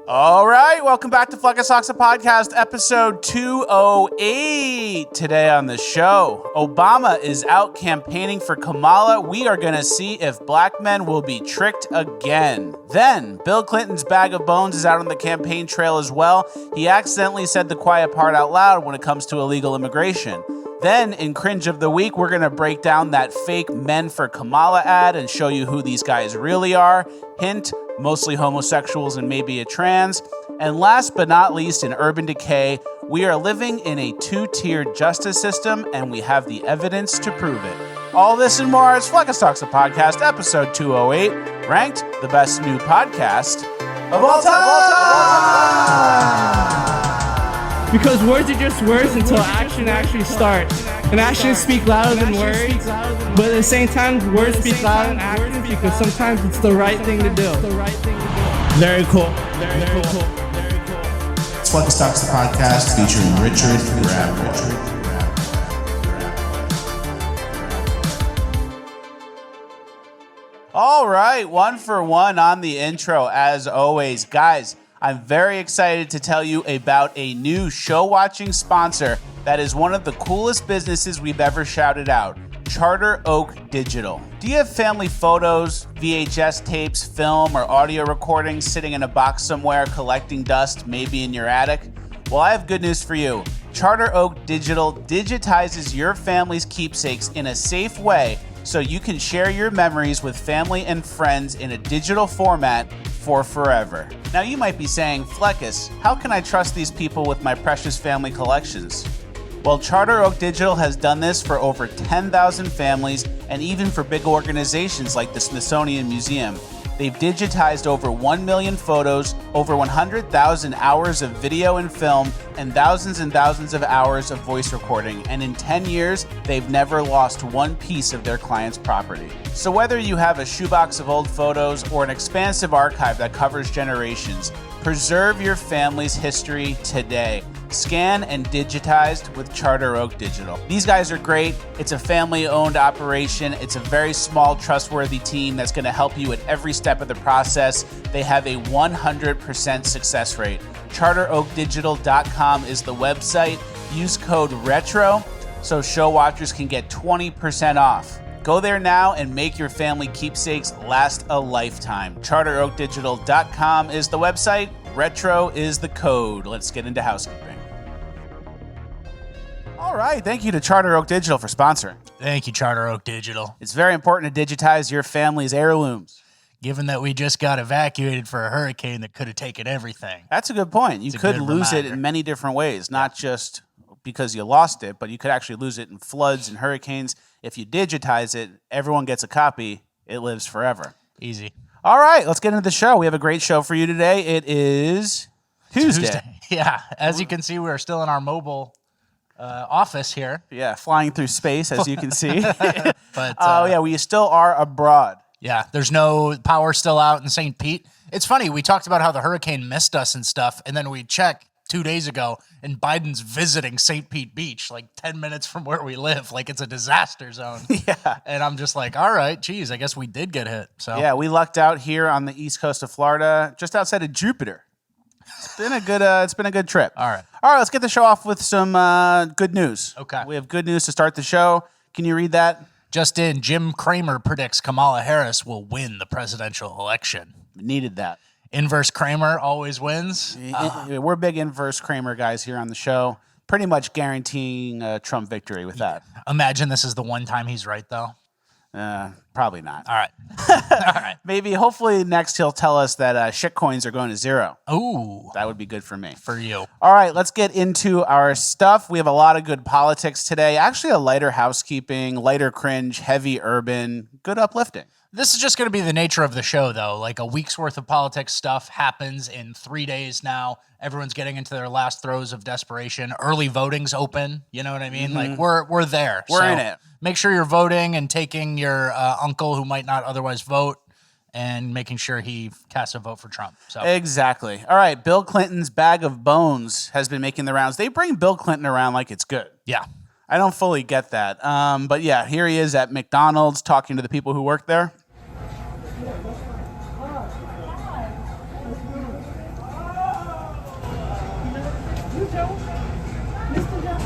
All right, welcome back to Flack Podcast, episode 208. Today on the show, Obama is out campaigning for Kamala. We are going to see if black men will be tricked again. Then, Bill Clinton's bag of bones is out on the campaign trail as well. He accidentally said the quiet part out loud when it comes to illegal immigration. Then, in Cringe of the Week, we're going to break down that fake Men for Kamala ad and show you who these guys really are. Hint, mostly homosexuals and maybe a trans. And last but not least, in Urban Decay, we are living in a two-tiered justice system, and we have the evidence to prove it. All this and more is Flack Podcast, episode 208, ranked the best new podcast of all time! Because words are just words until action actually starts. And actions speak louder than words. But at the same time, words speak louder than actions because sometimes it's the right thing to do. Very cool. Very cool. It's Flack the podcast featuring Richard Grab. All right, 1 for 1 on the intro, as always. Guys, I'm very excited to tell you about a new show-watching sponsor that is one of the coolest businesses we've ever shouted out, Charter Oak Digital. Do you have family photos, VHS tapes, film, or audio recordings sitting in a box somewhere collecting dust, maybe in your attic? Well, I have good news for you. Charter Oak Digital digitizes your family's keepsakes in a safe way so you can share your memories with family and friends in a digital format for forever. Now you might be saying, Fleckus, how can I trust these people with my precious family collections? Well, Charter Oak Digital has done this for over 10,000 families and even for big organizations like the Smithsonian Museum. They've digitized over 1 million photos, over 100,000 hours of video and film, and thousands of hours of voice recording. And in 10 years, they've never lost one piece of their client's property. So whether you have a shoebox of old photos or an expansive archive that covers generations, preserve your family's history today. Scan and digitized with Charter Oak Digital. These guys are great. It's a family-owned operation. It's a very small, trustworthy team that's going to help you at every step of the process. They have a 100% success rate. CharterOakDigital.com is the website. Use code RETRO so show watchers can get 20% off. Go there now and make your family keepsakes last a lifetime. CharterOakDigital.com is the website. Retro is the code. Let's get into housekeeping. All right. Thank you to Charter Oak Digital for sponsoring. Thank you, Charter Oak Digital. It's very important to digitize your family's heirlooms. Given that we just got evacuated for a hurricane that could have taken everything. That's a good point. You could lose it in many different ways, not just because you lost it, but you could actually lose it in floods and hurricanes. If you digitize it, everyone gets a copy. It lives forever. Easy. All right, let's get into the show. We have a great show for you today. It is Tuesday. Yeah, as you can see, we're still in our mobile office here. Yeah, flying through space, as you can see. But we still are abroad. Yeah, there's no power still out in St. Pete. It's funny, we talked about how the hurricane missed us and stuff, and then we check 2 days ago, and Biden's visiting St. Pete Beach, like 10 minutes from where we live, like it's a disaster zone. Yeah. And I'm just like, all right, geez, I guess we did get hit. So yeah, we lucked out here on the east coast of Florida, just outside of Jupiter. It's been a good trip. All right, let's get the show off with some good news. Okay. We have good news to start the show. Can you read that? Just in, Jim Cramer predicts Kamala Harris will win the presidential election. We needed that. Inverse Kramer always wins. We're big inverse Kramer guys here on the show. Pretty much guaranteeing a Trump victory with that. Imagine this is the one time he's right, though. Probably not. All right. All right. Maybe, hopefully next he'll tell us that shit coins are going to zero. Ooh. That would be good for me. For you. All right, let's get into our stuff. We have a lot of good politics today. Actually, a lighter housekeeping, lighter cringe, heavy urban, good uplifting. This is just going to be the nature of the show, though. Like a week's worth of politics stuff happens in 3 days now. Everyone's getting into their last throes of desperation. Early voting's open. You know what I mean? Mm-hmm. Like we're there. We're in it. Make sure you're voting and taking your uncle who might not otherwise vote and making sure he casts a vote for Trump. So exactly. All right. Bill Clinton's bag of bones has been making the rounds. They bring Bill Clinton around like it's good. Yeah. I don't fully get that. But yeah, here he is at McDonald's talking to the people who work there. Joe? Mr. Joe?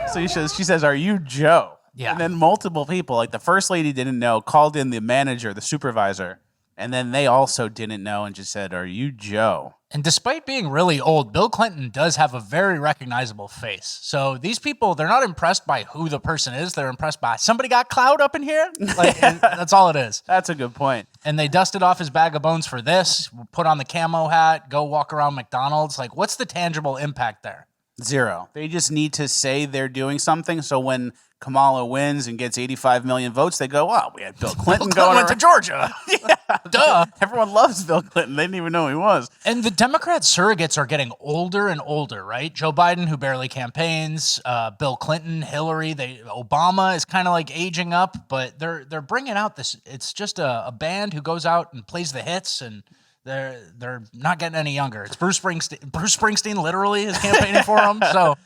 So she says, "Are you Joe?" Yeah. And then multiple people, like the first lady didn't know, called in the manager, the supervisor, and then they also didn't know and just said, "Are you Joe?" And despite being really old, Bill Clinton does have a very recognizable face. So these people, they're not impressed by who the person is. They're impressed by somebody got clout up in here. Like, and that's all it is. That's a good point. And they dusted off his bag of bones for this, put on the camo hat, go walk around McDonald's. Like, what's the tangible impact there? Zero. They just need to say they're doing something. So when Kamala wins and gets 85 million votes, they go, "Oh, we had Bill Clinton Bill Clinton going went to Georgia. Yeah. Duh. Everyone loves Bill Clinton. They didn't even know who he was. And the Democrat surrogates are getting older and older, right? Joe Biden, who barely campaigns, Bill Clinton, Hillary, Obama is kind of like aging up, but they're bringing out this. It's just a band who goes out and plays the hits, and they're not getting any younger. It's Bruce Springsteen. Bruce Springsteen literally is campaigning for him. So.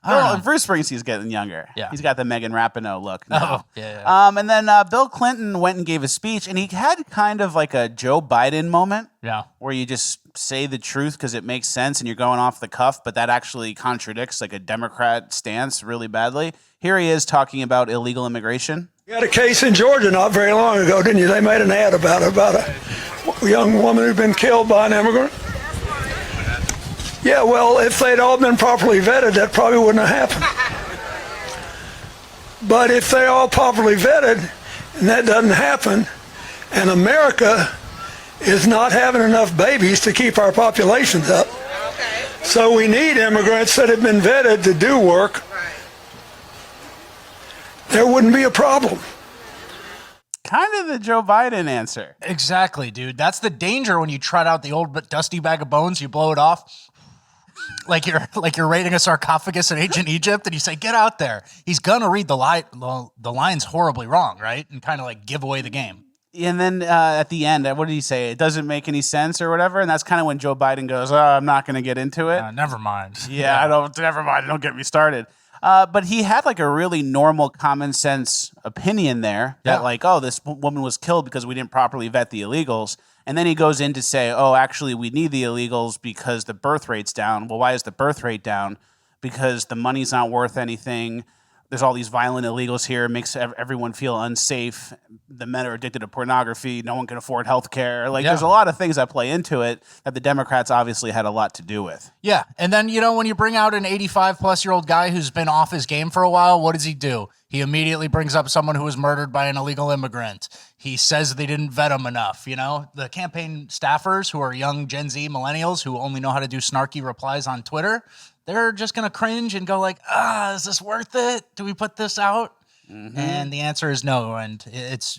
Bruce Springsteen's getting younger. Yeah. He's got the Megan Rapinoe look now. Oh, yeah. And then Bill Clinton went and gave a speech, and he had kind of like a Joe Biden moment. Yeah. Where you just say the truth because it makes sense and you're going off the cuff, but that actually contradicts like a Democrat stance really badly. Here he is talking about illegal immigration. You had a case in Georgia not very long ago, didn't you? They made an ad about a young woman who'd been killed by an immigrant. Yeah, well, if they'd all been properly vetted, that probably wouldn't have happened. But if they're all properly vetted, and that doesn't happen, and America is not having enough babies to keep our populations up, so we need immigrants that have been vetted to do work, there wouldn't be a problem. Kind of the Joe Biden answer. Exactly, dude. That's the danger when you trot out the old dusty bag of bones, you blow it off. Like you're raiding a sarcophagus in ancient Egypt, and you say, "Get out there." He's gonna read the lines horribly wrong, right, and kind of like give away the game. And then at the end, what did he say? It doesn't make any sense or whatever. And that's kind of when Joe Biden goes, "Oh, I'm not going to get into it." Never mind. Yeah, never mind. Don't get me started. But he had like a really normal common sense opinion there that like, "Oh, this woman was killed because we didn't properly vet the illegals." And then he goes in to say, "Oh, actually, we need the illegals because the birth rate's down." Well, why is the birth rate down? Because the money's not worth anything. There's all these violent illegals here. It makes everyone feel unsafe. The men are addicted to pornography. No one can afford health care. There's a lot of things that play into it that the Democrats obviously had a lot to do with. Yeah. And then, when you bring out an 85-plus-year-old guy who's been off his game for a while, what does he do? He immediately brings up someone who was murdered by an illegal immigrant. He says they didn't vet him enough, The campaign staffers who are young Gen Z millennials who only know how to do snarky replies on Twitter, they're just going to cringe and go like, is this worth it? Do we put this out? Mm-hmm. And the answer is no, and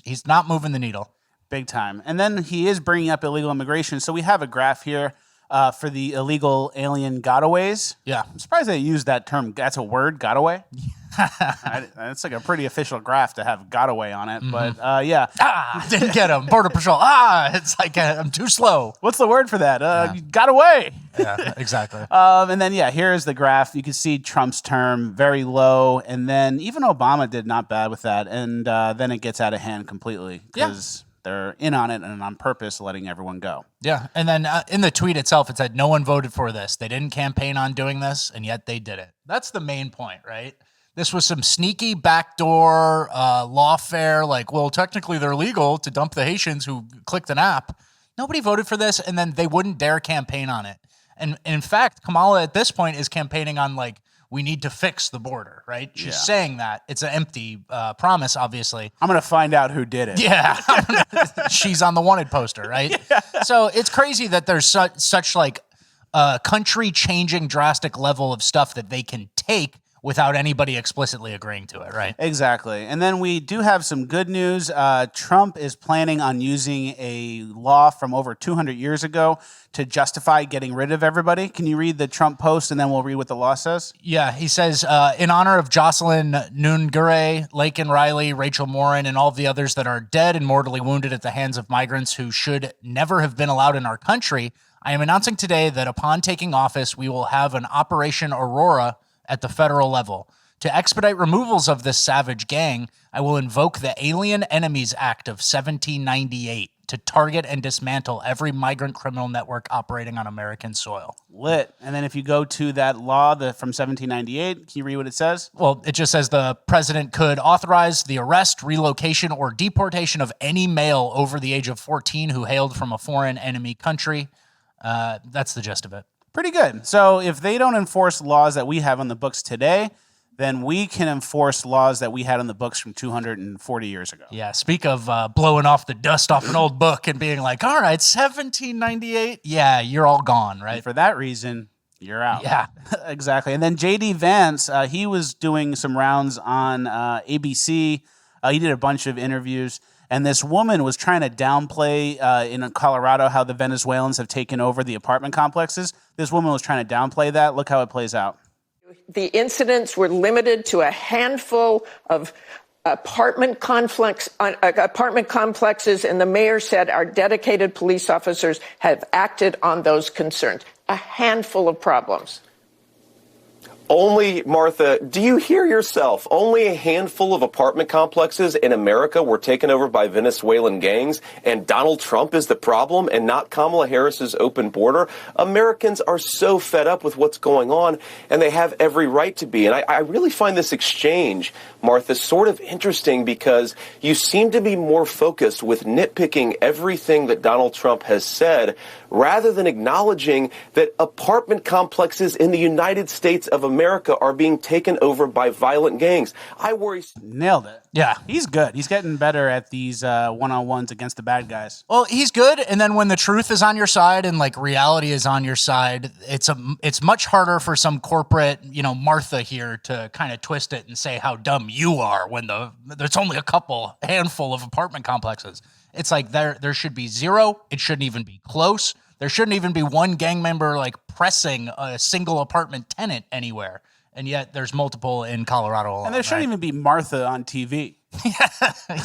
he's not moving the needle. Big time. And then he is bringing up illegal immigration. So we have a graph here for the illegal alien gotaways. Yeah. I'm surprised they used that term. That's a word, gotaway? It's like a pretty official graph to have gotaway on it. Mm-hmm. But yeah. Didn't get him. Border Patrol. It's like I'm too slow. What's the word for that? Got away. Yeah, exactly. And then, here is the graph. You can see Trump's term very low. And then even Obama did not bad with that. And then it gets out of hand completely because they're in on it and on purpose letting everyone go. Yeah. And then in the tweet itself, it said no one voted for this. They didn't campaign on doing this, and yet they did it. That's the main point, right? This was some sneaky backdoor lawfare, technically they're legal to dump the Haitians who clicked an app. Nobody voted for this, and then they wouldn't dare campaign on it. And in fact, Kamala at this point is campaigning on, we need to fix the border, right? She's saying that. It's an empty promise, obviously. I'm going to find out who did it. Yeah. She's on the wanted poster, right? Yeah. So it's crazy that there's such country-changing drastic level of stuff that they can take without anybody explicitly agreeing to it, right? Exactly. And then we do have some good news. Trump is planning on using a law from over 200 years ago to justify getting rid of everybody. Can you read the Trump post and then we'll read what the law says? Yeah, he says, in honor of Jocelyn Nungure, Laken Riley, Rachel Morin, and all of the others that are dead and mortally wounded at the hands of migrants who should never have been allowed in our country, I am announcing today that upon taking office, we will have an Operation Aurora at the federal level To expedite removals of this savage gang, I will invoke the Alien Enemies Act of 1798 to target and dismantle every migrant criminal network operating on American soil. Lit. And then if you go to that law from 1798, can you read what it says? Well, it just says the president could authorize the arrest, relocation, or deportation of any male over the age of 14 who hailed from a foreign enemy country. That's the gist of it. Pretty good. So if they don't enforce laws that we have on the books today, then we can enforce laws that we had on the books from 240 years ago. Yeah, speak of blowing off the dust off an old book and being like, all right, 1798, yeah, you're all gone, right? And for that reason, you're out. Yeah. Exactly. And then J.D. Vance, he was doing some rounds on ABC. He did a bunch of interviews. And this woman was trying to downplay in Colorado how the Venezuelans have taken over the apartment complexes. This woman was trying to downplay that. Look how it plays out. The incidents were limited to a handful of apartment complexes, and the mayor said our dedicated police officers have acted on those concerns. A handful of problems. Only, Martha, do you hear yourself? Only a handful of apartment complexes in America were taken over by Venezuelan gangs, and Donald Trump is the problem and not Kamala Harris's open border? Americans are so fed up with what's going on, and they have every right to be. And I really find this exchange, Martha, sort of interesting because you seem to be more focused with nitpicking everything that Donald Trump has said rather than acknowledging that apartment complexes in the United States of America are being taken over by violent gangs. I worry. Nailed it. Yeah. He's good. He's getting better at these one-on-ones against the bad guys. Well, he's good, and then when the truth is on your side and like reality is on your side, it's much harder for some corporate, Martha here to kind of twist it and say how dumb you are when there's only a handful of apartment complexes. It's like there should be zero. It shouldn't even be close. There shouldn't even be one gang member like pressing a single apartment tenant anywhere. And yet there's multiple in Colorado alone. And there shouldn't even be Martha on TV.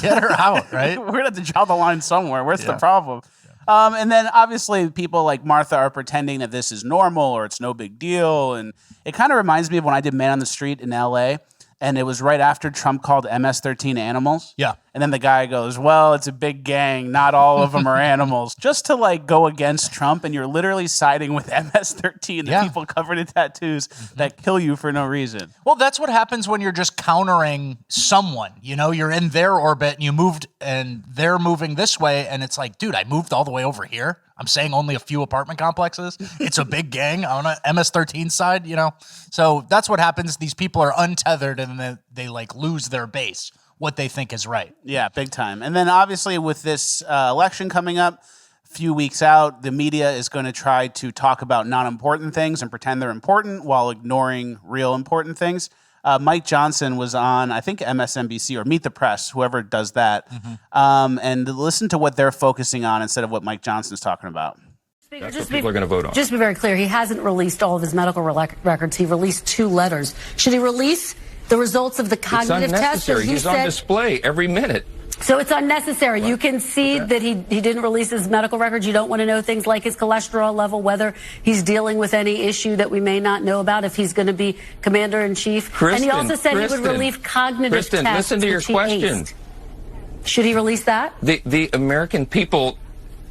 Get her out, right? We're going to have to draw the line somewhere. Where's the problem? Yeah. And then obviously people like Martha are pretending that this is normal or it's no big deal. And it kind of reminds me of when I did Man on the Street in LA. And it was right after Trump called MS-13 animals. Yeah. And then the guy goes, well, it's a big gang. Not all of them are animals. Just to like go against Trump. And you're literally siding with MS-13, the people covered in tattoos that kill you for no reason. Well, that's what happens when you're just countering someone. You're in their orbit and you moved and they're moving this way. And it's like, dude, I moved all the way over here. I'm saying only a few apartment complexes. It's a big gang on a MS-13 side, So that's what happens. These people are untethered and they like lose their base, what they think is right. Yeah, big time. And then obviously with this election coming up, a few weeks out, the media is going to try to talk about non-important things and pretend they're important while ignoring real important things. Mike Johnson was on, I think, MSNBC or Meet the Press, whoever does that, and listen to what they're focusing on instead of what Mike Johnson's talking about. That's what people are going to vote on. Just to be very clear, he hasn't released all of his medical records. He released 2 letters. Should he release the results of the cognitive test? He's on display every minute. So it's unnecessary. You can see that he didn't release his medical records. You don't want to know things like his cholesterol level, whether he's dealing with any issue that we may not know about, if he's going to be commander-in-chief. And he also said he would release cognitive tests. Listen to your question. Should he release that? The American people...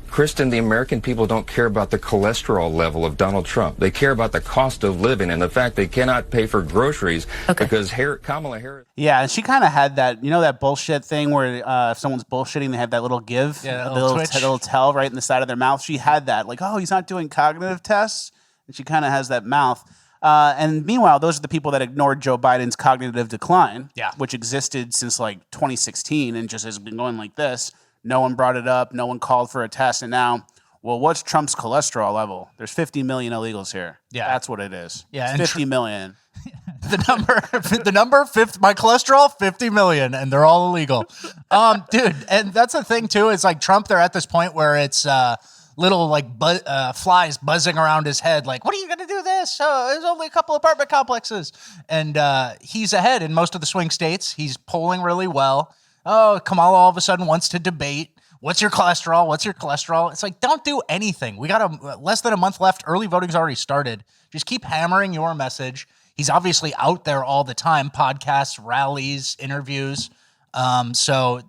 Kristen, the American people don't care about the cholesterol level of Donald Trump. They care about the cost of living and the fact they cannot pay for groceries because Kamala Harris... Yeah, and she kind of had that, that bullshit thing where if someone's bullshitting, they have that little give, the little tell right in the side of their mouth. She had that, like, oh, he's not doing cognitive tests. And she kind of has that mouth. And meanwhile, those are the people that ignored Joe Biden's cognitive decline, which existed since like 2016 and just has been going like this. No one brought it up. No one called for a test. And now, well, what's Trump's cholesterol level? There's 50 million illegals here. Yeah. That's what it is. Yeah, it's 50 million. The number, my cholesterol, 50 million, and they're all illegal. Dude, and that's the thing, too. It's like Trump, they're at this point where it's little like flies buzzing around his head. Like, what are you going to do this? There's only a couple apartment complexes. And he's ahead in most of the swing states. He's polling really well. Oh, Kamala all of a sudden wants to debate. What's your cholesterol? What's your cholesterol? It's like, don't do anything. We got less than a month left. Early voting's already started. Just keep hammering your message. He's obviously out there all the time, podcasts, rallies, interviews. So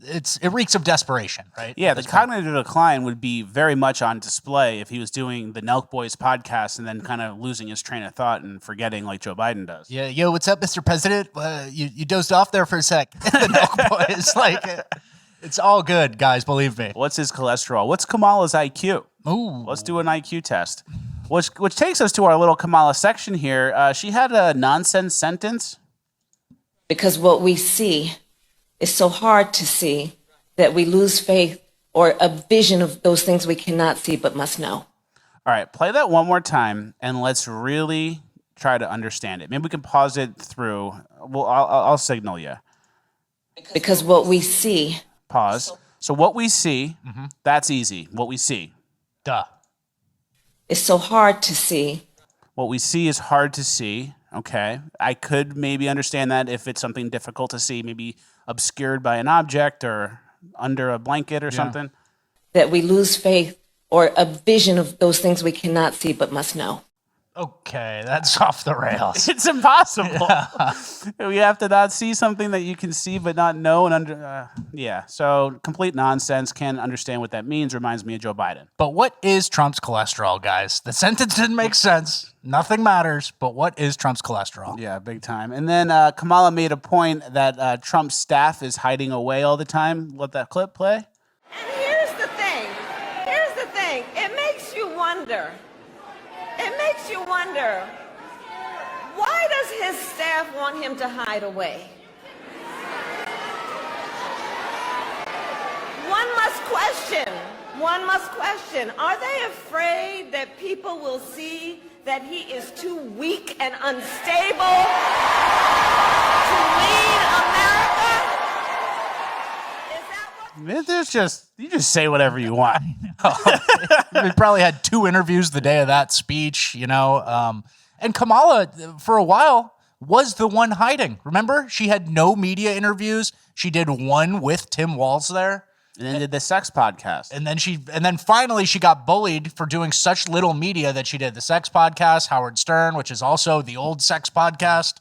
it reeks of desperation, right? Yeah, the cognitive decline would be very much on display if he was doing the Nelk Boys podcast and then kind of losing his train of thought and forgetting like Joe Biden does. Yeah, yo, what's up, Mr. President? You dozed off there for a sec. The Nelk Boys, like, it's all good, guys, believe me. What's his cholesterol? What's Kamala's IQ? Ooh. Let's do an IQ test. Which takes us to our little Kamala section here. She had a nonsense sentence. Because what we see is so hard to see that we lose faith or a vision of those things we cannot see but must know. All right, play that one more time and let's really try to understand it. Maybe we can pause it through. Well, I'll signal you. Because what we see. Pause. So what we see, that's easy. What we see. Duh. It's so hard to see. What we see is hard to see. Okay. I could maybe understand that if it's something difficult to see, maybe obscured by an object or under a blanket or something. That we lose faith or a vision of those things we cannot see but must know. Okay, that's off the rails. It's impossible. We have to not see something that you can see but not know. And so complete nonsense. Can't understand what that means. Reminds me of Joe Biden. But what is Trump's cholesterol, guys? The sentence didn't make sense. Nothing matters. But what is Trump's cholesterol? Yeah, big time. And then Kamala made a point that Trump's staff is hiding away all the time. Let that clip play. And here's the thing. It makes you wonder. Why does his staff want him to hide away? One must question. Are they afraid that people will see that he is too weak and unstable to lead America? You just say whatever you want. We probably had 2 interviews the day of that speech, and Kamala, for a while, was the one hiding. Remember? She had no media interviews. She did one with Tim Walz there. And then did the sex podcast. And then finally she got bullied for doing such little media that she did the sex podcast, Howard Stern, which is also the old sex podcast.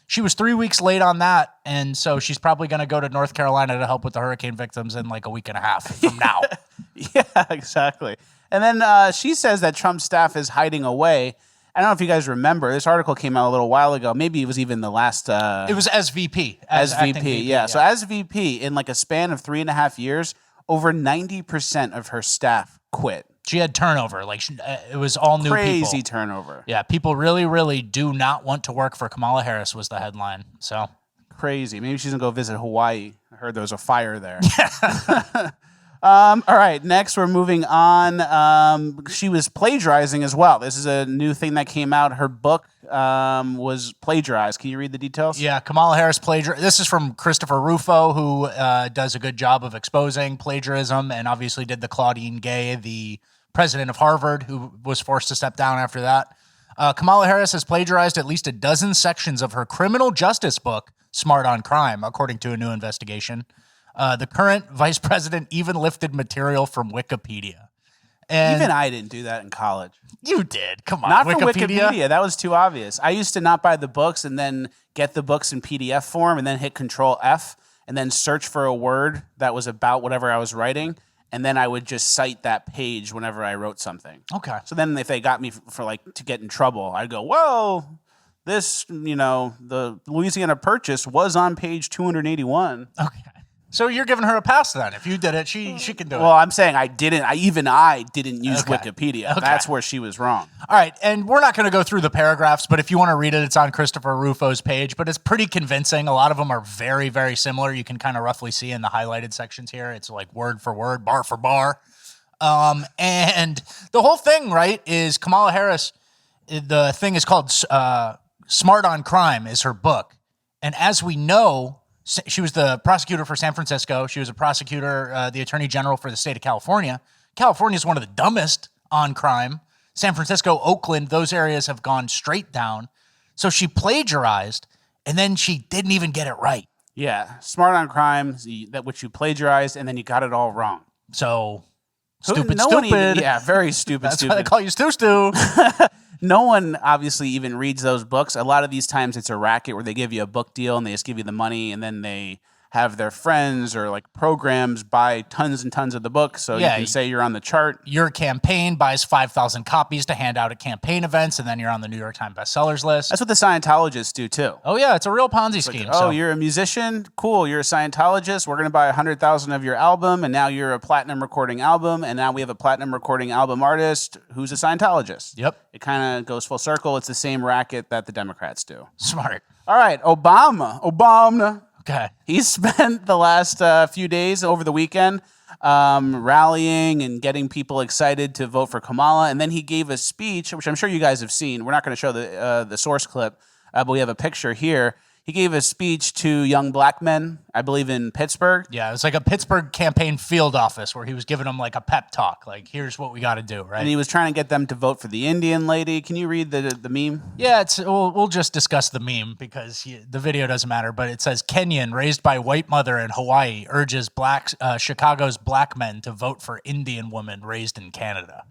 She was 3 weeks late on that, and so she's probably going to go to North Carolina to help with the hurricane victims in like a week and a half from now. Yeah, exactly. And then she says that Trump's staff is hiding away. I don't know if you guys remember. This article came out a little while ago. Maybe it was even the last... it was SVP. SVP, yeah. So as VP, in like a span of 3.5 years, over 90% of her staff quit. She had turnover. It was all new people. Crazy turnover. Yeah, people really, really do not want to work for Kamala Harris was the headline. So crazy. Maybe she's going to go visit Hawaii. I heard there was a fire there. All right, next we're moving on. She was plagiarizing as well. This is a new thing that came out. Her book was plagiarized. Can you read the details? Yeah, Kamala Harris plagiarized. This is from Christopher Rufo, who does a good job of exposing plagiarism and obviously did the Claudine Gay, the president of Harvard, who was forced to step down after that. Kamala Harris has plagiarized at least a dozen sections of her criminal justice book, Smart on Crime, according to a new investigation. The current vice president even lifted material from Wikipedia. And even I didn't do that in college. You did. Come on. Not from Wikipedia. That was too obvious. I used to not buy the books and then get the books in PDF form and then hit Control F and then search for a word that was about whatever I was writing. And then I would just cite that page whenever I wrote something. Okay. So then if they got me to get in trouble, I'd go, whoa, this, the Louisiana Purchase was on page 281. Okay. So you're giving her a pass then. If you did it, she can do it. Well, I'm saying I didn't use Wikipedia. Okay. That's where she was wrong. All right, and we're not going to go through the paragraphs, but if you want to read it, it's on Christopher Rufo's page, but it's pretty convincing. A lot of them are very, very similar. You can kind of roughly see in the highlighted sections here. It's like word for word, bar for bar. And the whole thing, right, is Kamala Harris, the thing is called Smart on Crime is her book. And as we know, she was the prosecutor for San Francisco. She was a prosecutor, the attorney general for the state of California. California is one of the dumbest on crime. San Francisco, Oakland, those areas have gone straight down. So she plagiarized, and then she didn't even get it right. Yeah, Smart on Crime, which you plagiarized, and then you got it all wrong. So stupid. Yeah, very stupid. That's why they call you Stu. no one obviously even reads those books. A lot of these times it's a racket where they give you a book deal and they just give you the money, and then they have their friends or like programs buy tons and tons of the book so you can say you're on the chart. Your campaign buys 5,000 copies to hand out at campaign events, and then you're on the New York Times bestsellers list. That's what the Scientologists do too. Oh yeah, it's a real Ponzi scheme. Oh, you're a musician? Cool. You're a Scientologist. We're going to buy 100,000 of your album, and now you're a platinum recording album, and now we have a platinum recording album artist who's a Scientologist. Yep. It kind of goes full circle. It's the same racket that the Democrats do. Smart. All right, Obama. Okay. He spent the last few days over the weekend rallying and getting people excited to vote for Kamala. And then he gave a speech, which I'm sure you guys have seen. We're not going to show the source clip, but we have a picture here. He gave a speech to young black men, I believe in Pittsburgh. Yeah, it was like a Pittsburgh campaign field office where he was giving them like a pep talk. Like, here's what we got to do, right? And he was trying to get them to vote for the Indian lady. Can you read the meme? Yeah, we'll just discuss the meme because the video doesn't matter. But it says, Kenyan, raised by white mother in Hawaii, urges Chicago's black men to vote for Indian woman raised in Canada.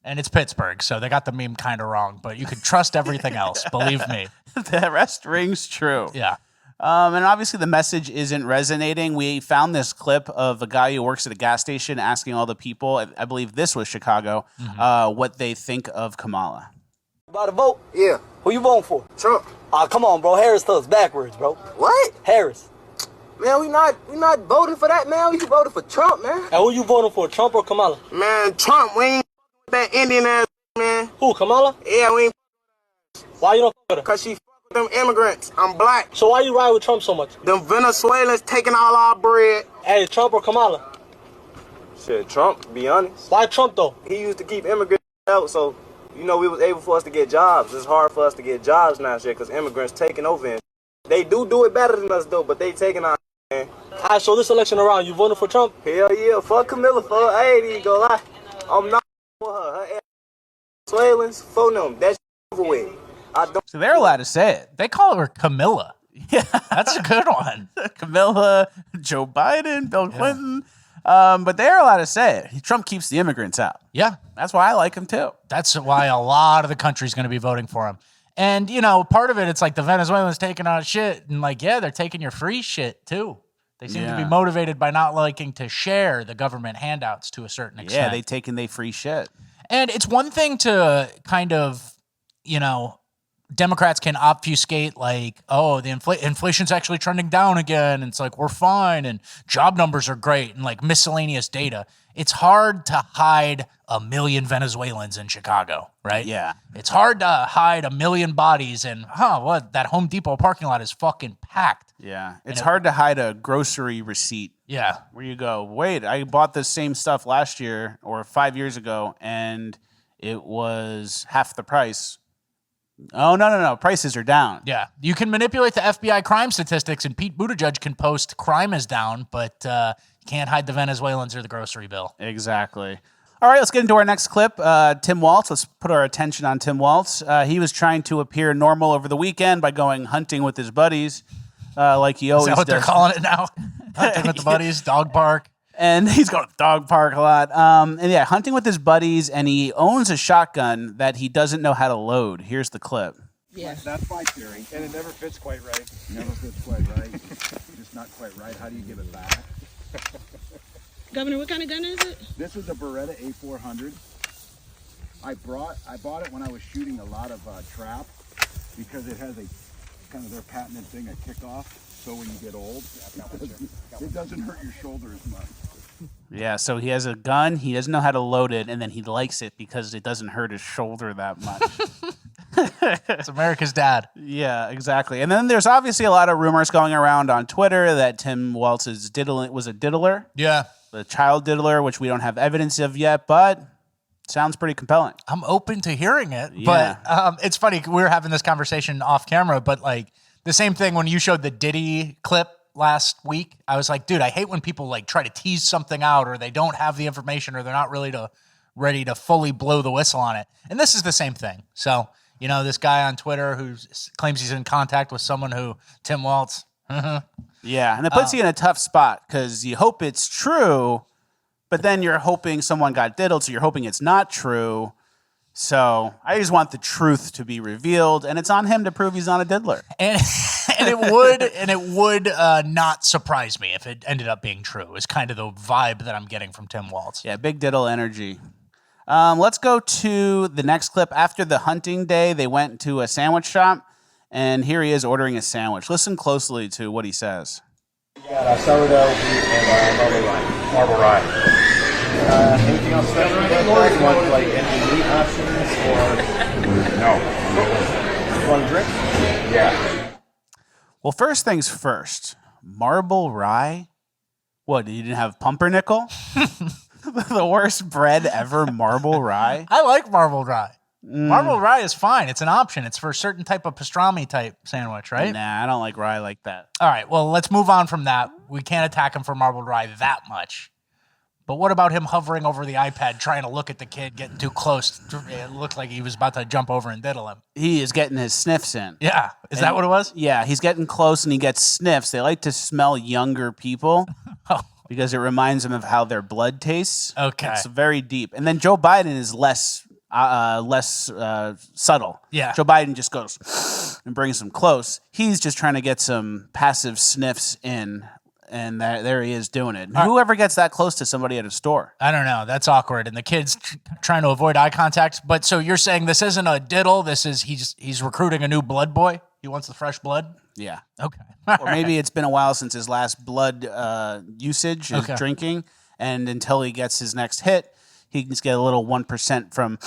And it's Pittsburgh, so they got the meme kind of wrong, but you can trust everything else, believe me. The rest rings true. Yeah. And obviously the message isn't resonating. We found this clip of a guy who works at a gas station asking all the people, I believe this was Chicago, what they think of Kamala. About to vote? Yeah. Who you voting for? Trump. Come on, bro. Harris does backwards, bro. What? Harris. Man, we not voting for that, man. We voting for Trump, man. And who you voting for, Trump or Kamala? Man, Trump. We ain't that Indian ass, man. Who, Kamala? Yeah, we ain't. Why you don't fuck with her? Cause she fuck with them immigrants. I'm black. So why you ride with Trump so much? Them Venezuelans taking all our bread. Hey, Trump or Kamala? Shit, Trump, to be honest. Why Trump though? He used to keep immigrants out, so we was able for us to get jobs. It's hard for us to get jobs now, shit, because immigrants taking over. And they do it better than us though, but they taking our man. Alright, so this election around, you voting for Trump? Hell yeah, fuck Camilla, fuck. I ain't even gonna lie. I'm not for her. Her ass Venezuelans, for them. That's over with. So they're allowed to say it. They call her Camilla. Yeah, that's a good one. Camilla, Joe Biden, Bill Clinton. But they're allowed to say it. Trump keeps the immigrants out. Yeah. That's why I like him too. That's why a lot of the country's going to be voting for him. And, part of it, it's like the Venezuelans taking our shit. And they're taking your free shit too. They seem to be motivated by not liking to share the government handouts to a certain extent. Yeah, they taking their free shit. And it's one thing to kind of, Democrats can obfuscate the inflation's actually trending down again. And it's like, we're fine. And job numbers are great and miscellaneous data. It's hard to hide 1 million Venezuelans in Chicago, right? Yeah. It's hard to hide 1 million bodies and, that Home Depot parking lot is fucking packed. Yeah. It's hard to hide a grocery receipt. Yeah. Where you go, wait, I bought this same stuff last year or 5 years ago and it was half the price. Oh, no. Prices are down. Yeah. You can manipulate the FBI crime statistics, and Pete Buttigieg can post crime is down, but you can't hide the Venezuelans or the grocery bill. Exactly. All right, let's get into our next clip. Tim Walz. Let's put our attention on Tim Walz. He was trying to appear normal over the weekend by going hunting with his buddies, like he always does. Is that what they're calling it now? Hunting with the buddies, dog park. And he's going to the dog park a lot. Hunting with his buddies, and he owns a shotgun that he doesn't know how to load. Here's the clip. Yeah. That's my theory. And it never fits quite right. Never fits quite right. Just not quite right. How do you give it back? Governor, what kind of gun is it? This is a Beretta A400. I bought it when I was shooting a lot of trap because it has a kind of their patented thing, a kickoff. So when you get old, it doesn't hurt your shoulder as much. Yeah, so he has a gun, he doesn't know how to load it, and then he likes it because it doesn't hurt his shoulder that much. It's America's dad. Yeah, exactly. And then there's obviously a lot of rumors going around on Twitter that Tim Walz was a diddler. Yeah. The child diddler, which we don't have evidence of yet, but sounds pretty compelling. I'm open to hearing it, Yeah. but it's funny. We were having this conversation off camera, but the same thing when you showed the Diddy clip last week, I was like, dude, I hate when people try to tease something out or they don't have the information or they're not really ready to fully blow the whistle on it. And this is the same thing. So, this guy on Twitter who claims he's in contact with someone who, Tim Walz. Yeah, and it puts you in a tough spot because you hope it's true, but then you're hoping someone got diddled, so you're hoping it's not true. So I just want the truth to be revealed, and it's on him to prove he's not a diddler. And it would not surprise me if it ended up being true. Is kind of the vibe that I'm getting from Tim Walz. Yeah, big diddle energy. Let's go to the next clip. After the hunting day, they went to a sandwich shop, and here he is ordering a sandwich. Listen closely to what he says. We got sourdough and marble rye. Anything else special? You want like any meat options or no? One drink? Yeah. Well, first things first. Marble rye? What, you didn't have pumpernickel? The worst bread ever, marble rye? I like marbled rye. Marbled rye is fine. It's an option. It's for a certain type of pastrami type sandwich, right? Nah, I don't like rye like that. All right, well, let's move on from that. We can't attack him for marbled rye that much. But what about him hovering over the iPad, trying to look at the kid, getting too close? It looked like he was about to jump over and diddle him. He is getting his sniffs in. Yeah. Is that what it was? Yeah, he's getting close and he gets sniffs. They like to smell younger people because it reminds them of how their blood tastes. Okay. It's very deep. And then Joe Biden is less subtle. Yeah. Joe Biden just goes and brings them close. He's just trying to get some passive sniffs in. And there he is doing it. Whoever gets that close to somebody at a store? I don't know. That's awkward. And the kid's trying to avoid eye contact. But so you're saying this isn't a diddle. This is he's recruiting a new blood boy. He wants the fresh blood. Yeah. Okay. Or maybe it's been a while since his last blood usage, his drinking. And until he gets his next hit, he can just get a little 1% from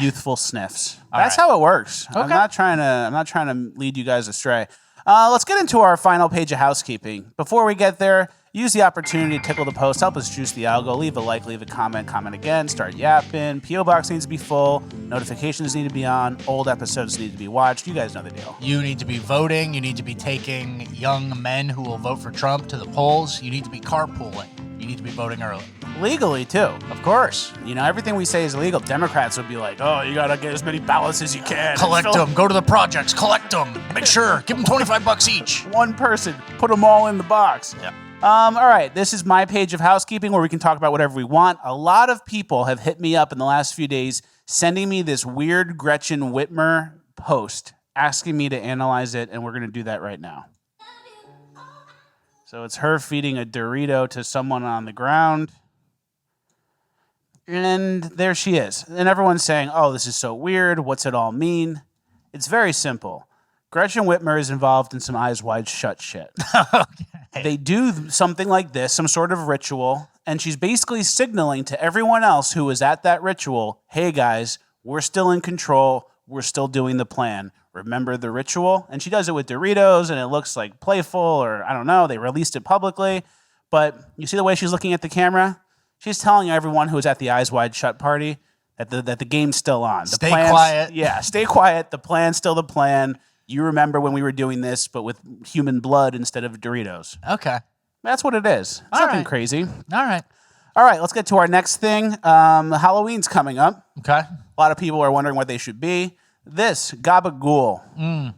youthful sniffs. That's how it works. Okay. I'm not trying to lead you guys astray. Let's get into our final page of housekeeping. Before we get there, use the opportunity to tickle the post, help us juice the algo, leave a like, leave a comment again, start yapping. P.O. Box needs to be full, notifications need to be on, old episodes need to be watched. You guys know the deal. You need to be voting. You need to be taking young men who will vote for Trump to the polls. You need to be carpooling. You need to be voting early. Legally, too. Of course. You know, everything we say is illegal. Democrats would be like, oh, you got to get as many ballots as you can. Collect them. Go to the projects. Collect them. Make sure. Give them $25 each. One person. Put them all in the box. Yeah. All right. This is my page of housekeeping where we can talk about whatever we want. A lot of people have hit me up in the last few days sending me this weird Gretchen Whitmer post asking me to analyze it, and we're going to do that right now. So it's her feeding a Dorito to someone on the ground. And there she is. And everyone's saying, oh, this is so weird. What's it all mean? It's very simple. Gretchen Whitmer is involved in some eyes wide shut shit. Okay. They do something like this, some sort of ritual, and she's basically signaling to everyone else who was at that ritual, hey guys, we're still in control. We're still doing the plan. Remember the ritual? And she does it with Doritos, and it looks like playful, or I don't know, they released it publicly. But you see the way she's looking at the camera? She's telling everyone who was at the Eyes Wide Shut party that the game's still on. Stay quiet. Yeah, stay quiet. The plan's still the plan. You remember when we were doing this, but with human blood instead of Doritos. Okay. That's what it is. It's nothing crazy. All right. All right, let's get to our next thing. Halloween's coming up. Okay. A lot of people are wondering what they should be. This, gabagool.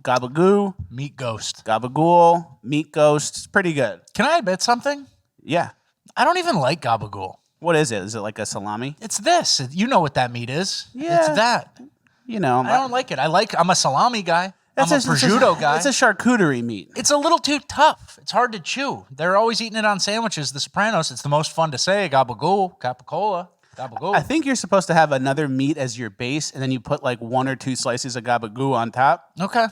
Gabagoo. Meat ghost. Gabagool. Meat ghost. It's pretty good. Can I admit something? Yeah. I don't even like gabagool. What is it? Is it like a salami? It's this. You know what that meat is. Yeah. It's that. You know. I don't like it. I'm a salami guy. I'm a prosciutto guy. It's a charcuterie meat. It's a little too tough. It's hard to chew. They're always eating it on sandwiches. The Sopranos. It's the most fun to say. Gabagool. Capicola. Gabagool. I think you're supposed to have another meat as your base, and then you put like 1 or 2 slices of gabagoo on top. Okay.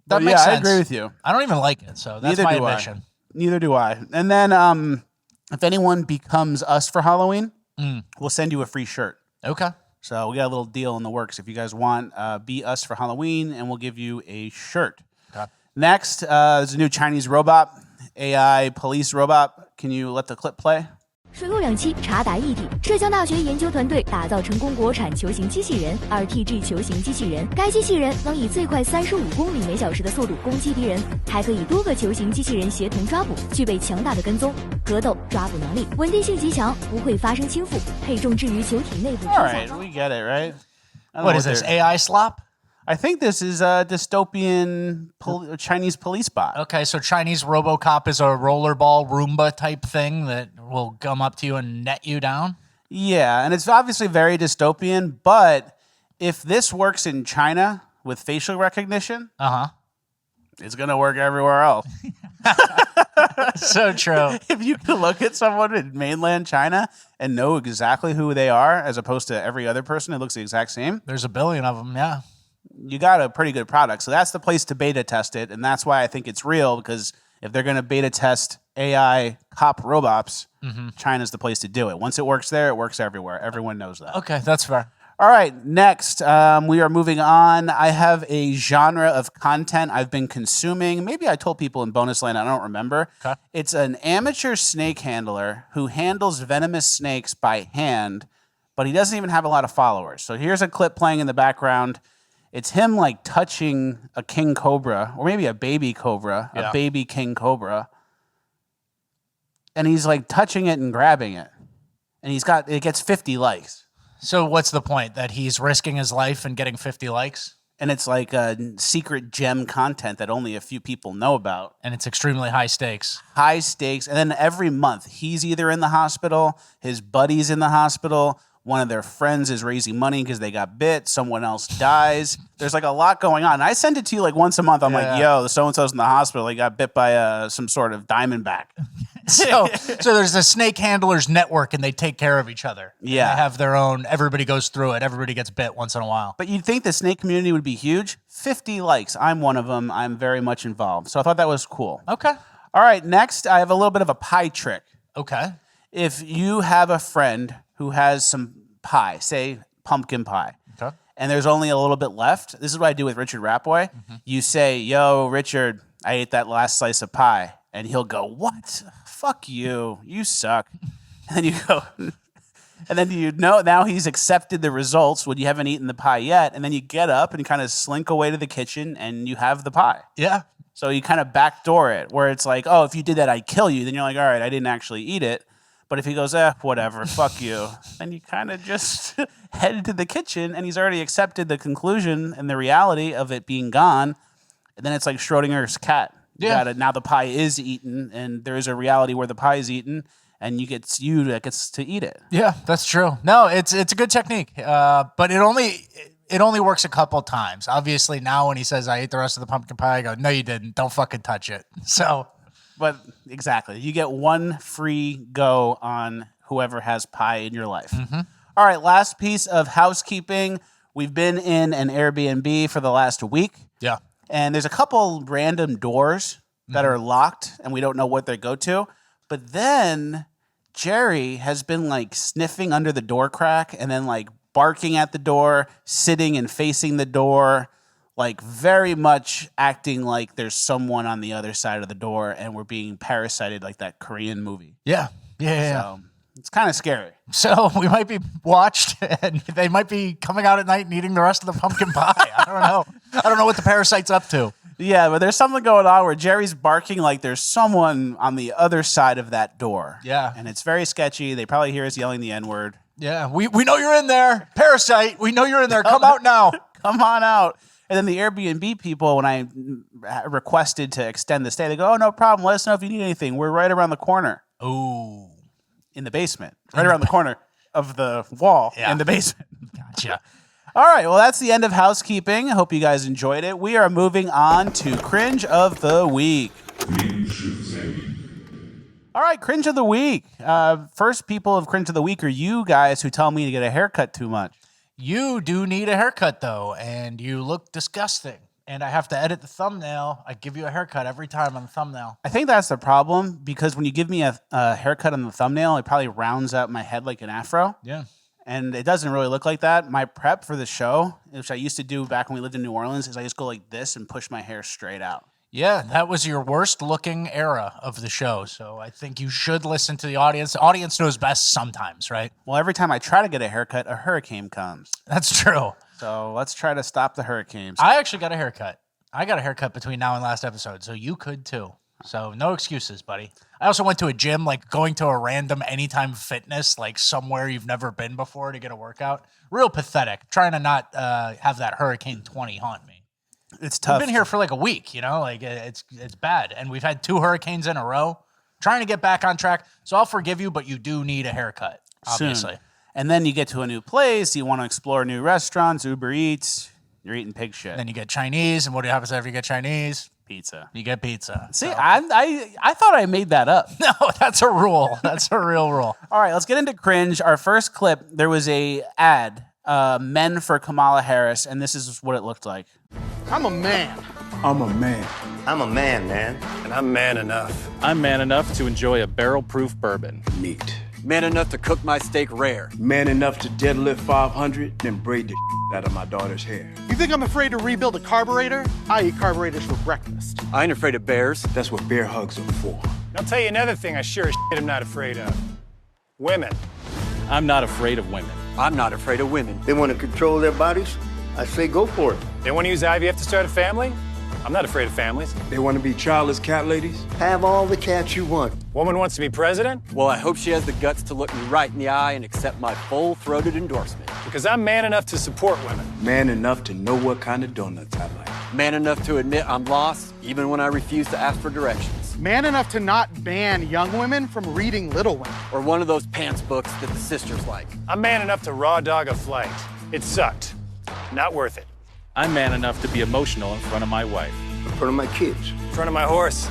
That makes sense. I agree with you. I don't even like it, so that's my admission. Neither do I. And then if anyone becomes us for Halloween, we'll send you a free shirt. Okay. So we got a little deal in the works. If you guys want, be us for Halloween, and we'll give you a shirt. Okay. Next, there's a new Chinese robot, AI police robot. Can you let the clip play? 水陆两栖，查达一体。浙江大学研究团队打造成功国产球形机器人 RTG 球形机器人。该机器人能以最快35公里每小时的速度攻击敌人，还可以多个球形机器人协同抓捕，具备强大的跟踪、格斗、抓捕能力，稳定性极强，不会发生倾覆，配重置于球体内部。 All right, we get it, right? What is this, AI slop? I think this is a dystopian Chinese police bot. Okay, so Chinese RoboCop is a rollerball Roomba type thing that will come up to you and net you down? Yeah, and it's obviously very dystopian, but if this works in China with facial recognition, it's going to work everywhere else. So true. If you can look at someone in mainland China and know exactly who they are, as opposed to every other person who looks the exact same. There's a billion of them, yeah. You got a pretty good product. So that's the place to beta test it, and that's why I think it's real, because if they're going to beta test AI cop robots, China's the place to do it. Once it works there, it works everywhere. Everyone knows that. Okay, that's fair. All right, next, we are moving on. I have a genre of content I've been consuming. Maybe I told people in bonus land, I don't remember. Okay. It's an amateur snake handler who handles venomous snakes by hand, but he doesn't even have a lot of followers. So here's a clip playing in the background. It's him like touching a king cobra, or maybe a baby cobra, a baby king cobra. And he's like touching it and grabbing it. And it gets 50 likes. So what's the point? That he's risking his life and getting 50 likes? And it's like a secret gem content that only a few people know about. And it's extremely high stakes. High stakes. And then every month, he's either in the hospital, his buddy's in the hospital, one of their friends is raising money because they got bit, someone else dies. There's like a lot going on. And I send it to you like once a month. I'm like, yo, so-and-so's in the hospital. He got bit by some sort of diamondback. So there's the snake handlers network, and they take care of each other. Yeah. They have their own, everybody goes through it. Everybody gets bit once in a while. But you'd think the snake community would be huge. 50 likes. I'm one of them. I'm very much involved. So I thought that was cool. Okay. All right, next, I have a little bit of a pie trick. Okay. If you have a friend who has some pie, say pumpkin pie, okay, and there's only a little bit left, this is what I do with Richard Rapway. You say, yo, Richard, I ate that last slice of pie. And he'll go, what? Fuck you. You suck. And then you go, and then you know now he's accepted the results when you haven't eaten the pie yet. And then you get up and kind of slink away to the kitchen and you have the pie. Yeah. So you kind of backdoor it where it's like, oh, if you did that, I'd kill you. Then you're like, all right, I didn't actually eat it. But if he goes, whatever, fuck you, then you kind of just head to the kitchen and he's already accepted the conclusion and the reality of it being gone. And then it's like Schrodinger's cat. Now the pie is eaten, and there is a reality where the pie is eaten, and you that gets to eat it. Yeah, that's true. No, it's a good technique, but it only works a couple times. Obviously, now when he says I ate the rest of the pumpkin pie, I go, no, you didn't. Don't fucking touch it. So, but exactly, you get one free go on whoever has pie in your life. All right, last piece of housekeeping. We've been in an Airbnb for the last week. Yeah. And there's a couple random doors that are locked and we don't know what they go to. But then Jerry has been like sniffing under the door crack and then like barking at the door, sitting and facing the door, like very much acting like there's someone on the other side of the door and we're being parasited like that Korean movie. Yeah. So it's kind of scary. So we might be watched and they might be coming out at night and eating the rest of the pumpkin pie. I don't know. I don't know what the parasite's up to. Yeah, but there's something going on where Jerry's barking like there's someone on the other side of that door. Yeah. And it's very sketchy. They probably hear us yelling the N-word. Yeah, we know you're in there. Parasite, we know you're in there. Come out now. Come on out. And then the Airbnb people, when I requested to extend the stay, they go, oh, no problem. Let us know if you need anything. We're right around the corner. Ooh. In the basement. Right around the corner of the wall in the basement. Gotcha. All right, well, that's the end of housekeeping. I hope you guys enjoyed it. We are moving on to Cringe of the Week. All right, Cringe of the Week. First people of Cringe of the Week are you guys who tell me to get a haircut too much. You do need a haircut, though, and you look disgusting. And I have to edit the thumbnail. I give you a haircut every time on the thumbnail. I think that's the problem, because when you give me a haircut on the thumbnail, it probably rounds out my head like an afro. Yeah. And it doesn't really look like that. My prep for the show, which I used to do back when we lived in New Orleans, is I just go like this and push my hair straight out. Yeah, that was your worst looking era of the show. So I think you should listen to the audience. The audience knows best sometimes, right? Well, every time I try to get a haircut, a hurricane comes. That's true. So let's try to stop the hurricanes. I actually got a haircut. I got a haircut between now and last episode, so you could too. So no excuses, buddy. I also went to a gym, like going to a random Anytime Fitness, like somewhere you've never been before to get a workout. Real pathetic. Trying to not have that Hurricane 20 haunt me. It's tough. We've been here for like a week, you know, like it's bad. And we've had 2 hurricanes in a row. Trying to get back on track. So I'll forgive you, but you do need a haircut, obviously. Soon. And then you get to a new place, you want to explore new restaurants, Uber Eats, you're eating pig shit. Then you get Chinese, and what happens after you get Chinese? Pizza. You get pizza. See, I thought I made that up. No, that's a rule. That's a real rule. All right, let's get into Cringe. Our first clip, there was a ad, Men for Kamala Harris, and this is what it looked like. I'm a man. I'm a man. I'm a man, man. And I'm man enough. I'm man enough to enjoy a barrel-proof bourbon. Neat. Man enough to cook my steak rare. Man enough to deadlift 500, then braid the out of my daughter's hair. You think I'm afraid to rebuild a carburetor? I eat carburetors for breakfast. I ain't afraid of bears. That's what bear hugs are for. I'll tell you another thing I sure as shit am not afraid of. Women. I'm not afraid of women. I'm not afraid of women. They want to control their bodies? I say go for it. They want to use IVF to start a family? I'm not afraid of families. They want to be childless cat ladies? Have all the cats you want. Woman wants to be president? Well, I hope she has the guts to look me right in the eye and accept my full-throated endorsement. Because I'm man enough to support women. Man enough to know what kind of donuts I like. Man enough to admit I'm lost, even when I refuse to ask for directions. Man enough to not ban young women from reading Little Women. Or one of those pants books that the sisters like. I'm man enough to raw dog a flight. It sucked. Not worth it. I'm man enough to be emotional in front of my wife. In front of my kids. In front of my horse.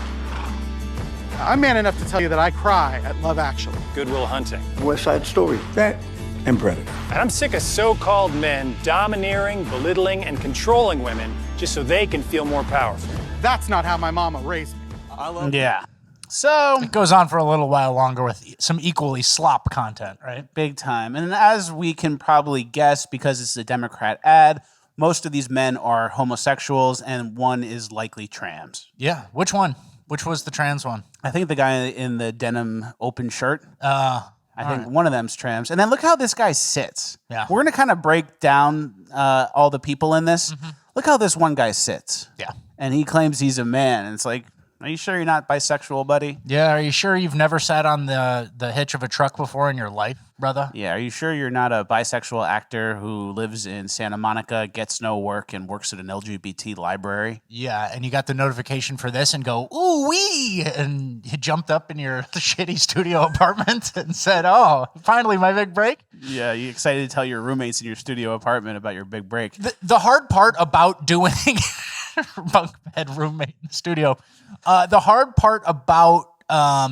I'm man enough to tell you that I cry at Love Actually. Good Will Hunting. West Side Story. That and Predator. And I'm sick of so-called men domineering, belittling, and controlling women just so they can feel more powerful. That's not how my mama raised me. I love Yeah. So it goes on for a little while longer with some equally slop content, right? Big time. And as we can probably guess, because it's a Democrat ad, most of these men are homosexuals, and one is likely trans. Yeah. Which one? Which was the trans one? I think the guy in the denim open shirt. I think one of them's trans. And then look how this guy sits. Yeah. We're going to kind of break down all the people in this. Mm-hmm. Look how this one guy sits. Yeah. And he claims he's a man. And it's like, are you sure you're not bisexual, buddy? Yeah. Are you sure you've never sat on the hitch of a truck before in your life, brother? Yeah. Are you sure you're not a bisexual actor who lives in Santa Monica, gets no work, and works at an LGBT library? Yeah. And you got the notification for this and go, ooh wee, and you jumped up in your shitty studio apartment and said, oh, finally my big break? Yeah. You excited to tell your roommates in your studio apartment about your big break? The hard part about doing bunk bed roommate in the studio, the hard part about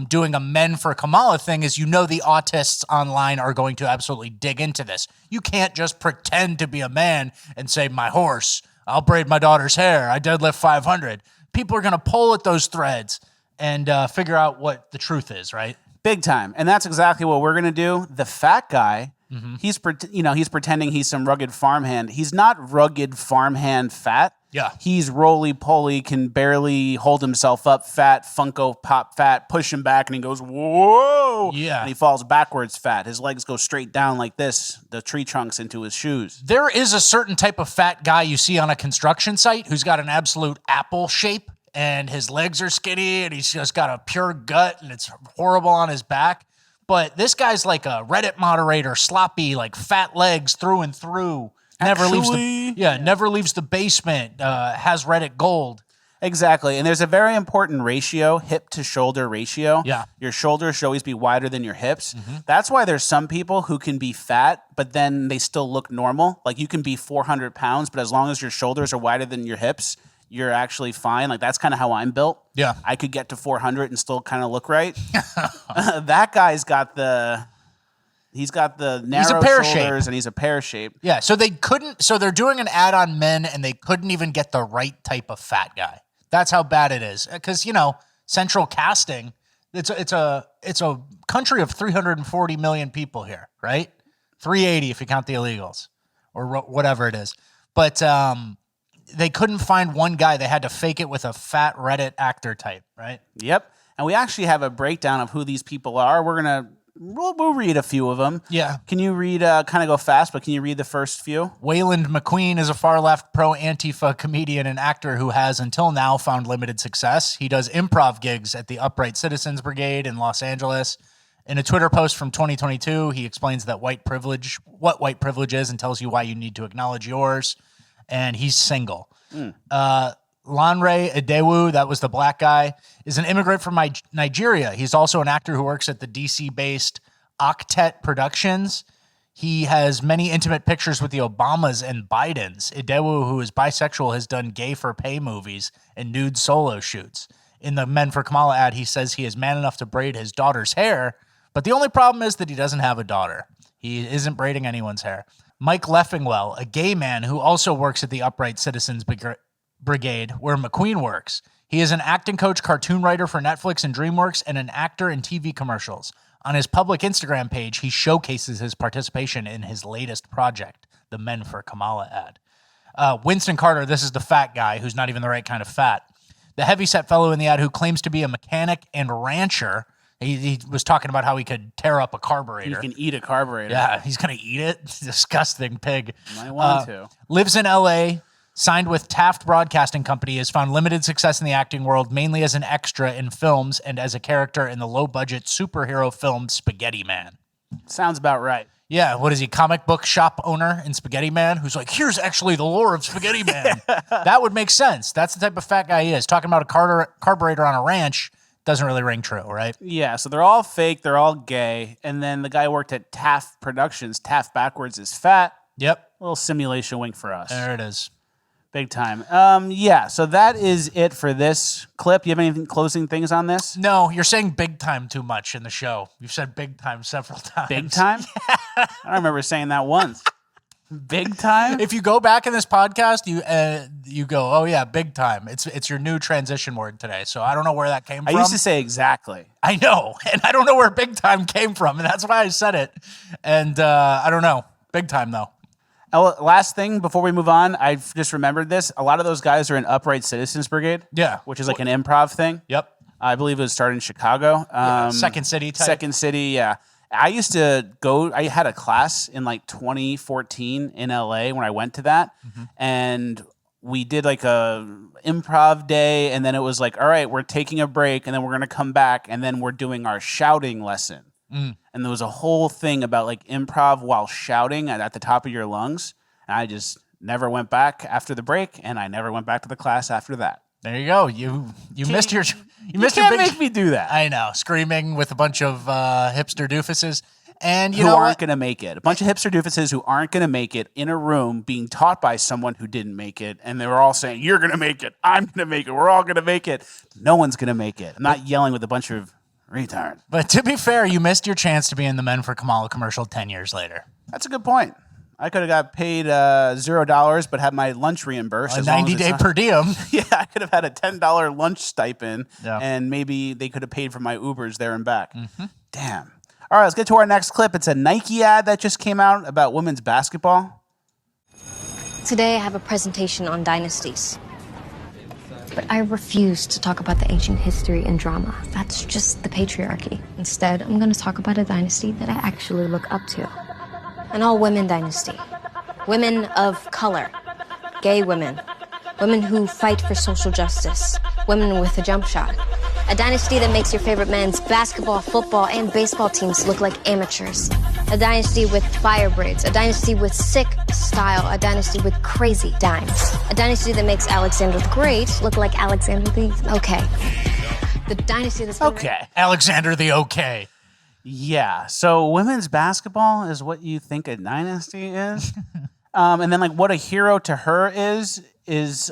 doing a Men for Kamala thing is, the autists online are going to absolutely dig into this. You can't just pretend to be a man and say, my horse, I'll braid my daughter's hair, I deadlift 500. People are going to pull at those threads and figure out what the truth is, right? Big time. And that's exactly what we're going to do. The fat guy, he's pretending he's some rugged farmhand. He's not rugged farmhand fat. Yeah. He's roly-poly, can barely hold himself up, fat, Funko Pop fat, push him back, and he goes, whoa! Yeah. And he falls backwards fat. His legs go straight down like this, the tree trunks into his shoes. There is a certain type of fat guy you see on a construction site who's got an absolute apple shape, and his legs are skinny, and he's just got a pure gut, and it's horrible on his back. But this guy's like a Reddit moderator, sloppy, like fat legs through and through. Never leaves the basement, has Reddit gold. Exactly. And there's a very important ratio, hip to shoulder ratio. Yeah. Your shoulders should always be wider than your hips. That's why there's some people who can be fat, but then they still look normal. Like you can be 400 pounds, but as long as your shoulders are wider than your hips, you're actually fine. Like that's kind of how I'm built. Yeah. I could get to 400 and still kind of look right. That guy's got the narrow shoulders and he's a pear shape. Yeah, so they're doing an ad on men and they couldn't even get the right type of fat guy. That's how bad it is. Because, central casting, it's a country of 340 million people here, right? 380 if you count the illegals or whatever it is. But they couldn't find one guy. They had to fake it with a fat Reddit actor type, right? Yep. And we actually have a breakdown of who these people are. We'll read a few of them. Yeah. Can you read, kind of go fast, but can you read the first few? Wayland McQueen is a far-left pro-Antifa comedian and actor who has, until now, found limited success. He does improv gigs at the Upright Citizens Brigade in Los Angeles. In a Twitter post from 2022, he explains what white privilege is and tells you why you need to acknowledge yours. And he's single. Lanre Edewu, that was the black guy, is an immigrant from Nigeria. He's also an actor who works at the DC-based Octet Productions. He has many intimate pictures with the Obamas and Bidens. Idewu, who is bisexual, has done gay for pay movies and nude solo shoots. In the Men for Kamala ad, he says he is man enough to braid his daughter's hair, but the only problem is that he doesn't have a daughter. He isn't braiding anyone's hair. Mike Leffingwell, a gay man who also works at the Upright Citizens Brigade, where McQueen works. He is an acting coach, cartoon writer for Netflix and DreamWorks, and an actor in TV commercials. On his public Instagram page, he showcases his participation in his latest project, the Men for Kamala ad. Winston Carter, this is the fat guy who's not even the right kind of fat. The heavyset fellow in the ad who claims to be a mechanic and rancher. He was talking about how he could tear up a carburetor. He can eat a carburetor. Yeah, he's going to eat it. Disgusting pig. Might want to. Lives in L.A., signed with Taft Broadcasting Company, has found limited success in the acting world, mainly as an extra in films and as a character in the low-budget superhero film Spaghetti Man. Sounds about right. Yeah, what is he, comic book shop owner in Spaghetti Man, who's like, here's actually the lore of Spaghetti Man. That would make sense. That's the type of fat guy he is. Talking about a carburetor on a ranch doesn't really ring true, right? Yeah, so they're all fake, they're all gay, and then the guy worked at Taft Productions. Taft backwards is fat. Yep. A little simulation wink for us. There it is. Big time. Yeah, so that is it for this clip. You have any closing things on this? No, you're saying big time too much in the show. You've said big time several times. Big time? I don't remember saying that once. Big time? If you go back in this podcast, you go, oh yeah, big time. It's your new transition word today. So I don't know where that came from. I used to say exactly. I know, and I don't know where big time came from, and that's why I said it. And I don't know. Big time though. Last thing before we move on, I just remembered this. A lot of those guys are in Upright Citizens Brigade. Yeah. Which is like an improv thing. Yep. I believe it was started in Chicago. Second City type. Second City, yeah. I used to go, I had a class in like 2014 in LA when I went to that. Mm-hmm. And we did like a improv day. And then it was like, all right, we're taking a break and then we're going to come back. And then we're doing our shouting lesson. Mm. And there was a whole thing about like improv while shouting at the top of your lungs. And I just never went back after the break, and I never went back to the class after that. There you go. You missed your can't make me do that. I know, screaming with a bunch of hipster doofuses, and who aren't going to make it. A bunch of hipster doofuses who aren't going to make it in a room being taught by someone who didn't make it, and they were all saying, "You're going to make it. I'm going to make it. We're all going to make it." No one's going to make it. I'm not yelling with a bunch of retard. But to be fair, you missed your chance to be in the Men for Kamala commercial 10 years later. That's a good point. I could have got paid $0, but had my lunch reimbursed. A 90-day per diem. Yeah, I could have had a $10 lunch stipend, and maybe they could have paid for my Ubers there and back. Mm-hmm. Damn. All right, let's get to our next clip. It's a Nike ad that just came out about women's basketball. Today I have a presentation on dynasties. But I refuse to talk about the ancient history and drama. That's just the patriarchy. Instead, I'm going to talk about a dynasty that I actually look up to. An all-women dynasty. Women of color. Gay women. Women who fight for social justice. Women with a jump shot. A dynasty that makes your favorite men's basketball, football, and baseball teams look like amateurs. A dynasty with fire braids. A dynasty with sick style. A dynasty with crazy dimes. A dynasty that makes Alexander the Great look like Alexander the Okay. The dynasty that's... Okay. Alexander the Okay. Yeah. So women's basketball is what you think a dynasty is? And then like what a hero to her is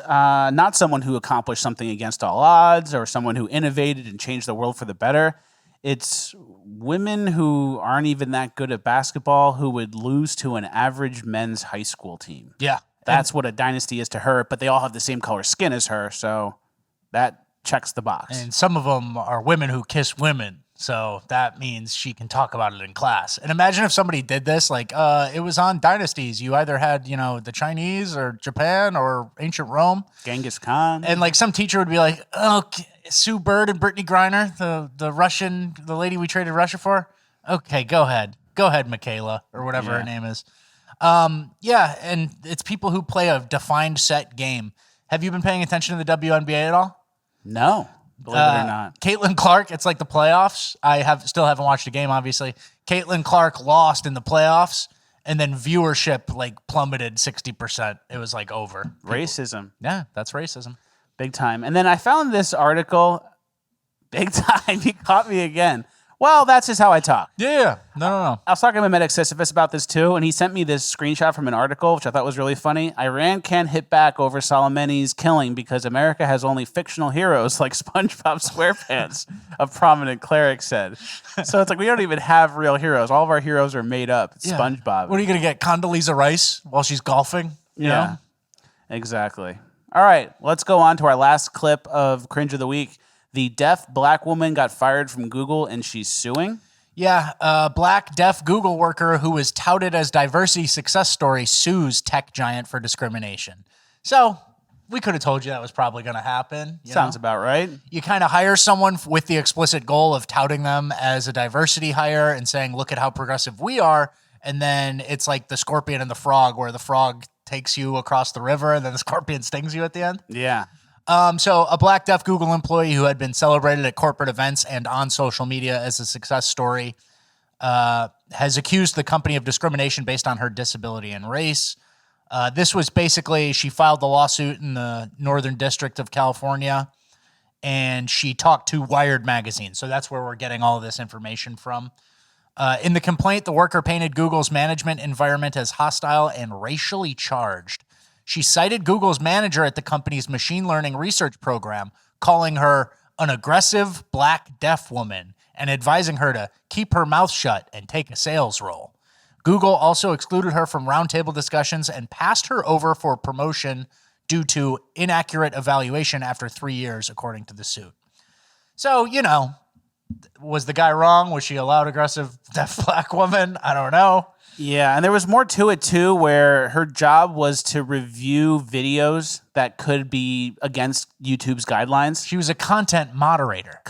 not someone who accomplished something against all odds or someone who innovated and changed the world for the better. It's women who aren't even that good at basketball who would lose to an average men's high school team. Yeah. That's what a dynasty is to her, but they all have the same color skin as her, so that checks the box. And some of them are women who kiss women. So that means she can talk about it in class. And imagine if somebody did this, like it was on dynasties. You either had, the Chinese or Japan or ancient Rome. Genghis Khan. And like some teacher would be like, oh, Sue Bird and Brittany Griner, the lady we traded Russia for. Okay, go ahead. Go ahead, Michaela, or whatever her name is. Yeah, and it's people who play a defined set game. Have you been paying attention to the WNBA at all? No. Believe it or not. Caitlin Clark, it's like the playoffs. I still haven't watched a game, obviously. Caitlin Clark lost in the playoffs, and then viewership plummeted 60%. It was over. Racism. Yeah, that's racism. Big time. And then I found this article. Big time. He caught me again. Well, that's just how I talk. Yeah. No. I was talking to Medic Sisyphus about this too, and he sent me this screenshot from an article, which I thought was really funny. Iran can't hit back over Soleimani's killing because America has only fictional heroes like SpongeBob SquarePants, a prominent cleric said. So it's like we don't even have real heroes. All of our heroes are made up. It's SpongeBob. What are you going to get, Condoleezza Rice while she's golfing? You know? Exactly. All right, let's go on to our last clip of Cringe of the Week. The deaf black woman got fired from Google and she's suing. Yeah, a black deaf Google worker who was touted as diversity success story sues tech giant for discrimination. So we could have told you that was probably going to happen. Sounds about right. You kind of hire someone with the explicit goal of touting them as a diversity hire and saying, look at how progressive we are. And then it's like the scorpion and the frog, where the frog takes you across the river and then the scorpion stings you at the end. Yeah. So a black deaf Google employee who had been celebrated at corporate events and on social media as a success story has accused the company of discrimination based on her disability and race. This was basically, she filed the lawsuit in the Northern District of California, and she talked to Wired magazine. So that's where we're getting all of this information from. In the complaint, the worker painted Google's management environment as hostile and racially charged. She cited Google's manager at the company's machine learning research program, calling her an aggressive black deaf woman and advising her to keep her mouth shut and take a sales role. Google also excluded her from roundtable discussions and passed her over for promotion due to inaccurate evaluation after 3 years, according to the suit. So, you know, was the guy wrong? Was she a loud, aggressive, deaf black woman? I don't know. Yeah, and there was more to it, too, where her job was to review videos that could be against YouTube's guidelines. She was a content moderator.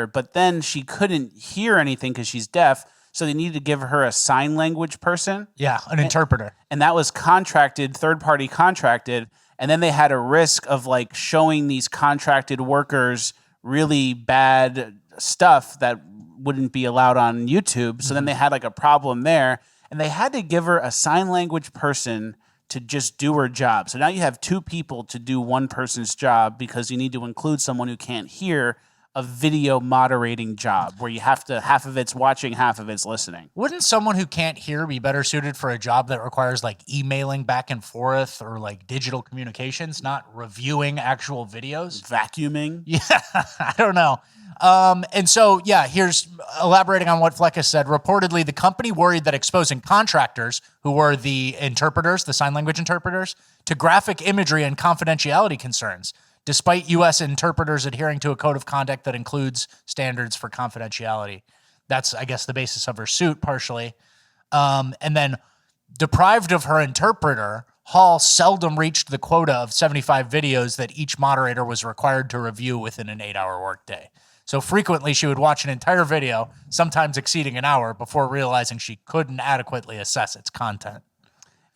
But then she couldn't hear anything because she's deaf, so they needed to give her a sign language person. Yeah, an interpreter. And that was contracted, third-party contracted, and then they had a risk of, like, showing these contracted workers really bad stuff that wouldn't be allowed on YouTube. So then they had like a problem there, and they had to give her a sign language person to just do her job. So now you have two people to do one person's job because you need to include someone who can't hear, a video moderating job where you have to, half of it's watching, half of it's listening. Wouldn't someone who can't hear be better suited for a job that requires like emailing back and forth or like digital communications, not reviewing actual videos? Vacuuming? Yeah, I don't know. And so, yeah, here's elaborating on what Fleck has said. Reportedly, the company worried that exposing contractors, who were the interpreters, the sign language interpreters, to graphic imagery and confidentiality concerns, despite U.S. interpreters adhering to a code of conduct that includes standards for confidentiality. That's, I guess, the basis of her suit, partially. And then, deprived of her interpreter, Hall seldom reached the quota of 75 videos that each moderator was required to review within an 8-hour workday. So frequently, she would watch an entire video, sometimes exceeding an hour, before realizing she couldn't adequately assess its content.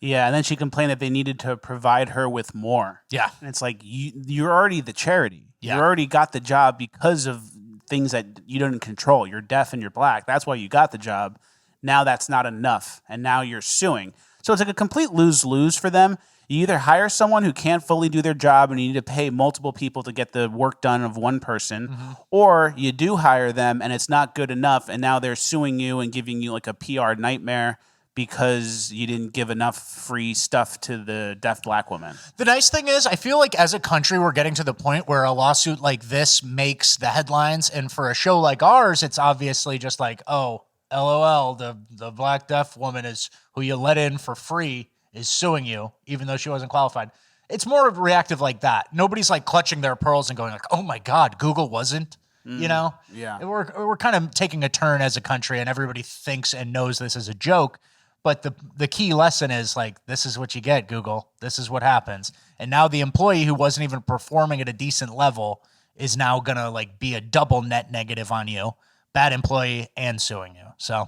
Yeah, and then she complained that they needed to provide her with more. Yeah. And it's like, you're already the charity. Yeah. You already got the job because of things that you don't control. You're deaf and you're black. That's why you got the job. Now that's not enough, and now you're suing. So it's like a complete lose-lose for them. You either hire someone who can't fully do their job and you need to pay multiple people to get the work done of one person, or you do hire them and it's not good enough, and now they're suing you and giving you like a PR nightmare because you didn't give enough free stuff to the deaf black woman. The nice thing is, I feel like as a country, we're getting to the point where a lawsuit like this makes the headlines, and for a show like ours, it's obviously just like, oh, LOL, the black deaf woman is who you let in for free is suing you, even though she wasn't qualified. It's more reactive like that. Nobody's like clutching their pearls and going like, oh my God, Google wasn't, you know? Yeah. We're kind of taking a turn as a country, and everybody thinks and knows this is a joke. But the key lesson is like, this is what you get, Google. This is what happens. And now the employee who wasn't even performing at a decent level is now going to like be a double net negative on you. Bad employee and suing you. So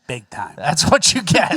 big time. That's what you get.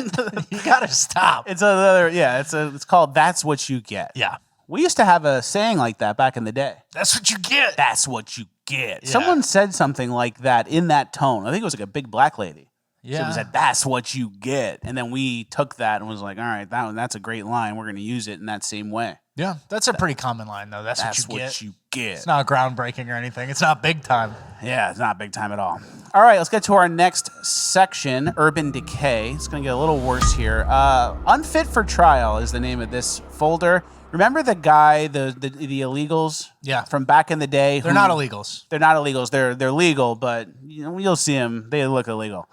You got to stop. It's another, yeah, it's called That's What You Get. Yeah. We used to have a saying like that back in the day. That's what you get. That's what you get. Yeah. Someone said something like that in that tone. I think it was like a big black lady. Yeah. So it was like, that's what you get. And then we took that and was like, all right, that's a great line. We're going to use it in that same way. Yeah, that's a pretty common line, though. That's what you get. It's It's not groundbreaking or anything. It's not big time. Yeah, it's not big time at all. All right, let's get to our next section, Urban Decay. It's going to get a little worse here. Unfit for Trial is the name of this folder. Remember the guy, the illegals? Yeah. From back in the day? They're not illegals. They're not illegals. They're legal, but you'll see them. They look illegal.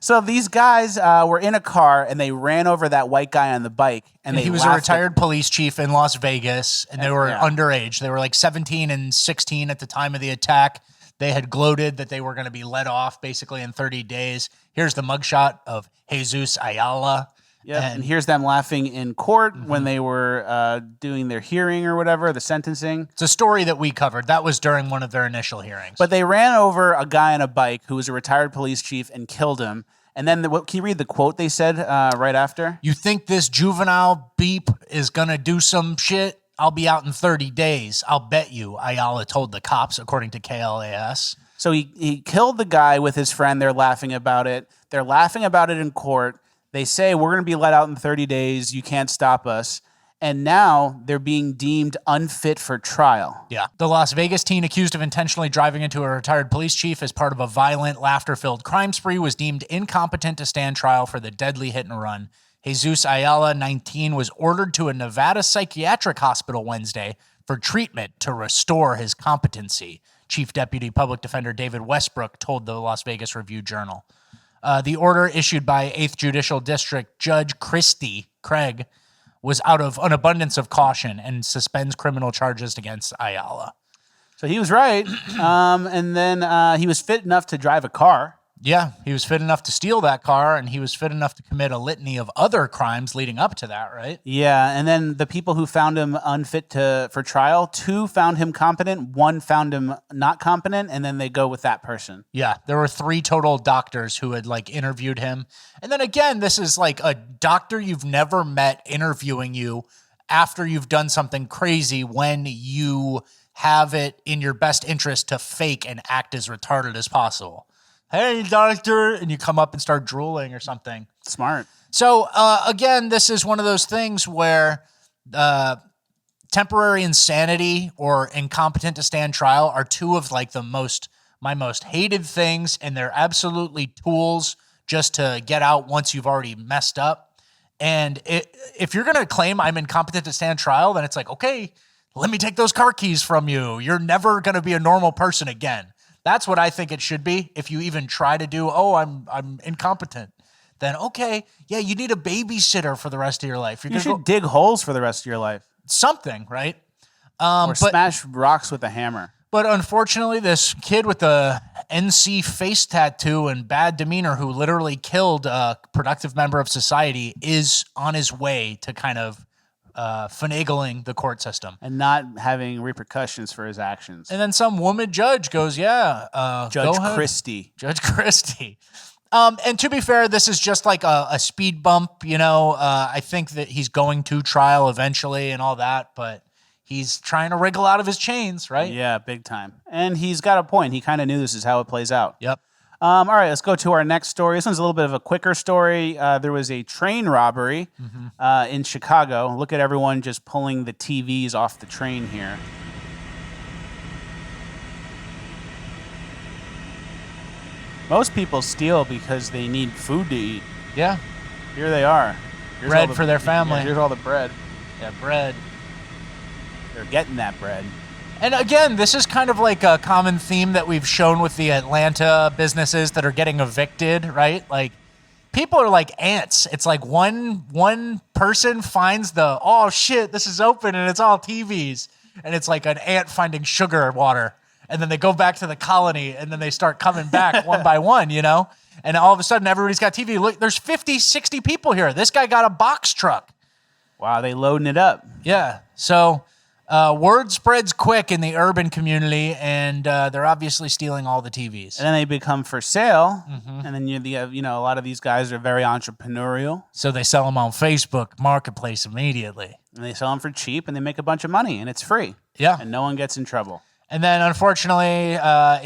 So these guys were in a car and they ran over that white guy on the bike. And he was a retired police chief in Las Vegas, and they were underage. They were like 17 and 16 at the time of the attack. They had gloated that they were going to be let off basically in 30 days. Here's the mugshot of Jesus Ayala. Yeah, and here's them laughing in court when they were doing their hearing or whatever, the sentencing. It's a story that we covered. That was during one of their initial hearings. But they ran over a guy on a bike who was a retired police chief and killed him. And then, can you read the quote they said right after? You think this juvenile beep is going to do some shit? I'll be out in 30 days. I'll bet you, Ayala told the cops, according to KLAS. So he killed the guy with his friend. They're laughing about it. They're laughing about it in court. They say, we're going to be let out in 30 days. You can't stop us. And now they're being deemed unfit for trial. Yeah. The Las Vegas teen accused of intentionally driving into a retired police chief as part of a violent, laughter-filled crime spree was deemed incompetent to stand trial for the deadly hit and run. Jesus Ayala, 19, was ordered to a Nevada psychiatric hospital Wednesday for treatment to restore his competency, Chief Deputy Public Defender David Westbrook told the Las Vegas Review-Journal. The order issued by 8th Judicial District Judge Craig, was out of an abundance of caution and suspends criminal charges against Ayala. So he was right. And then he was fit enough to drive a car. Yeah, he was fit enough to steal that car, and he was fit enough to commit a litany of other crimes leading up to that, right? Yeah, and then the people who found him unfit for trial, 2 found him competent, 1 found him not competent, and then they go with that person. Yeah, there were 3 total doctors who had interviewed him. And then again, this is like a doctor you've never met interviewing you after you've done something crazy when you have it in your best interest to fake and act as retarded as possible. Hey, doctor, and you come up and start drooling or something. Smart. So, again, this is one of those things where temporary insanity or incompetent to stand trial are 2 of my most hated things, and they're absolutely tools just to get out once you've already messed up. And if you're going to claim I'm incompetent to stand trial, then it's like, okay, let me take those car keys from you. You're never going to be a normal person again. That's what I think it should be. If you even try to do, I'm incompetent, then okay, yeah, you need a babysitter for the rest of your life. You should dig holes for the rest of your life. Something, right? Or smash rocks with a hammer. But unfortunately, this kid with the NC face tattoo and bad demeanor who literally killed a productive member of society is on his way to kind of finagling the court system. And not having repercussions for his actions. And then some woman judge goes, Judge Christie. Judge Christie. And to be fair, this is just like a speed bump, I think that he's going to trial eventually and all that, but he's trying to wriggle out of his chains, right? Yeah, big time. And he's got a point. He kind of knew this is how it plays out. Yep. All right, let's go to our next story. This one's a little bit of a quicker story. There was a train robbery in Chicago. Look at everyone just pulling the TVs off the train here. Most people steal because they need food to eat. Yeah. Here they are. Here's bread for their family. Yeah, here's all the bread. Yeah, bread. They're getting that bread. And again, this is kind of like a common theme that we've shown with the Atlanta businesses that are getting evicted, right? Like, people are like ants. It's like one person finds oh shit, this is open and it's all TVs. And it's like an ant finding sugar water. And then they go back to the colony and then they start coming back one by one, And all of a sudden, everybody's got TV. Look, there's 50, 60 people here. This guy got a box truck. Wow, they loading it up. Yeah, so... word spreads quick in the urban community, and they're obviously stealing all the TVs. And then they become for sale, and then a lot of these guys are very entrepreneurial. So they sell them on Facebook Marketplace immediately. And they sell them for cheap, and they make a bunch of money, and it's free. Yeah. And no one gets in trouble. And then, unfortunately,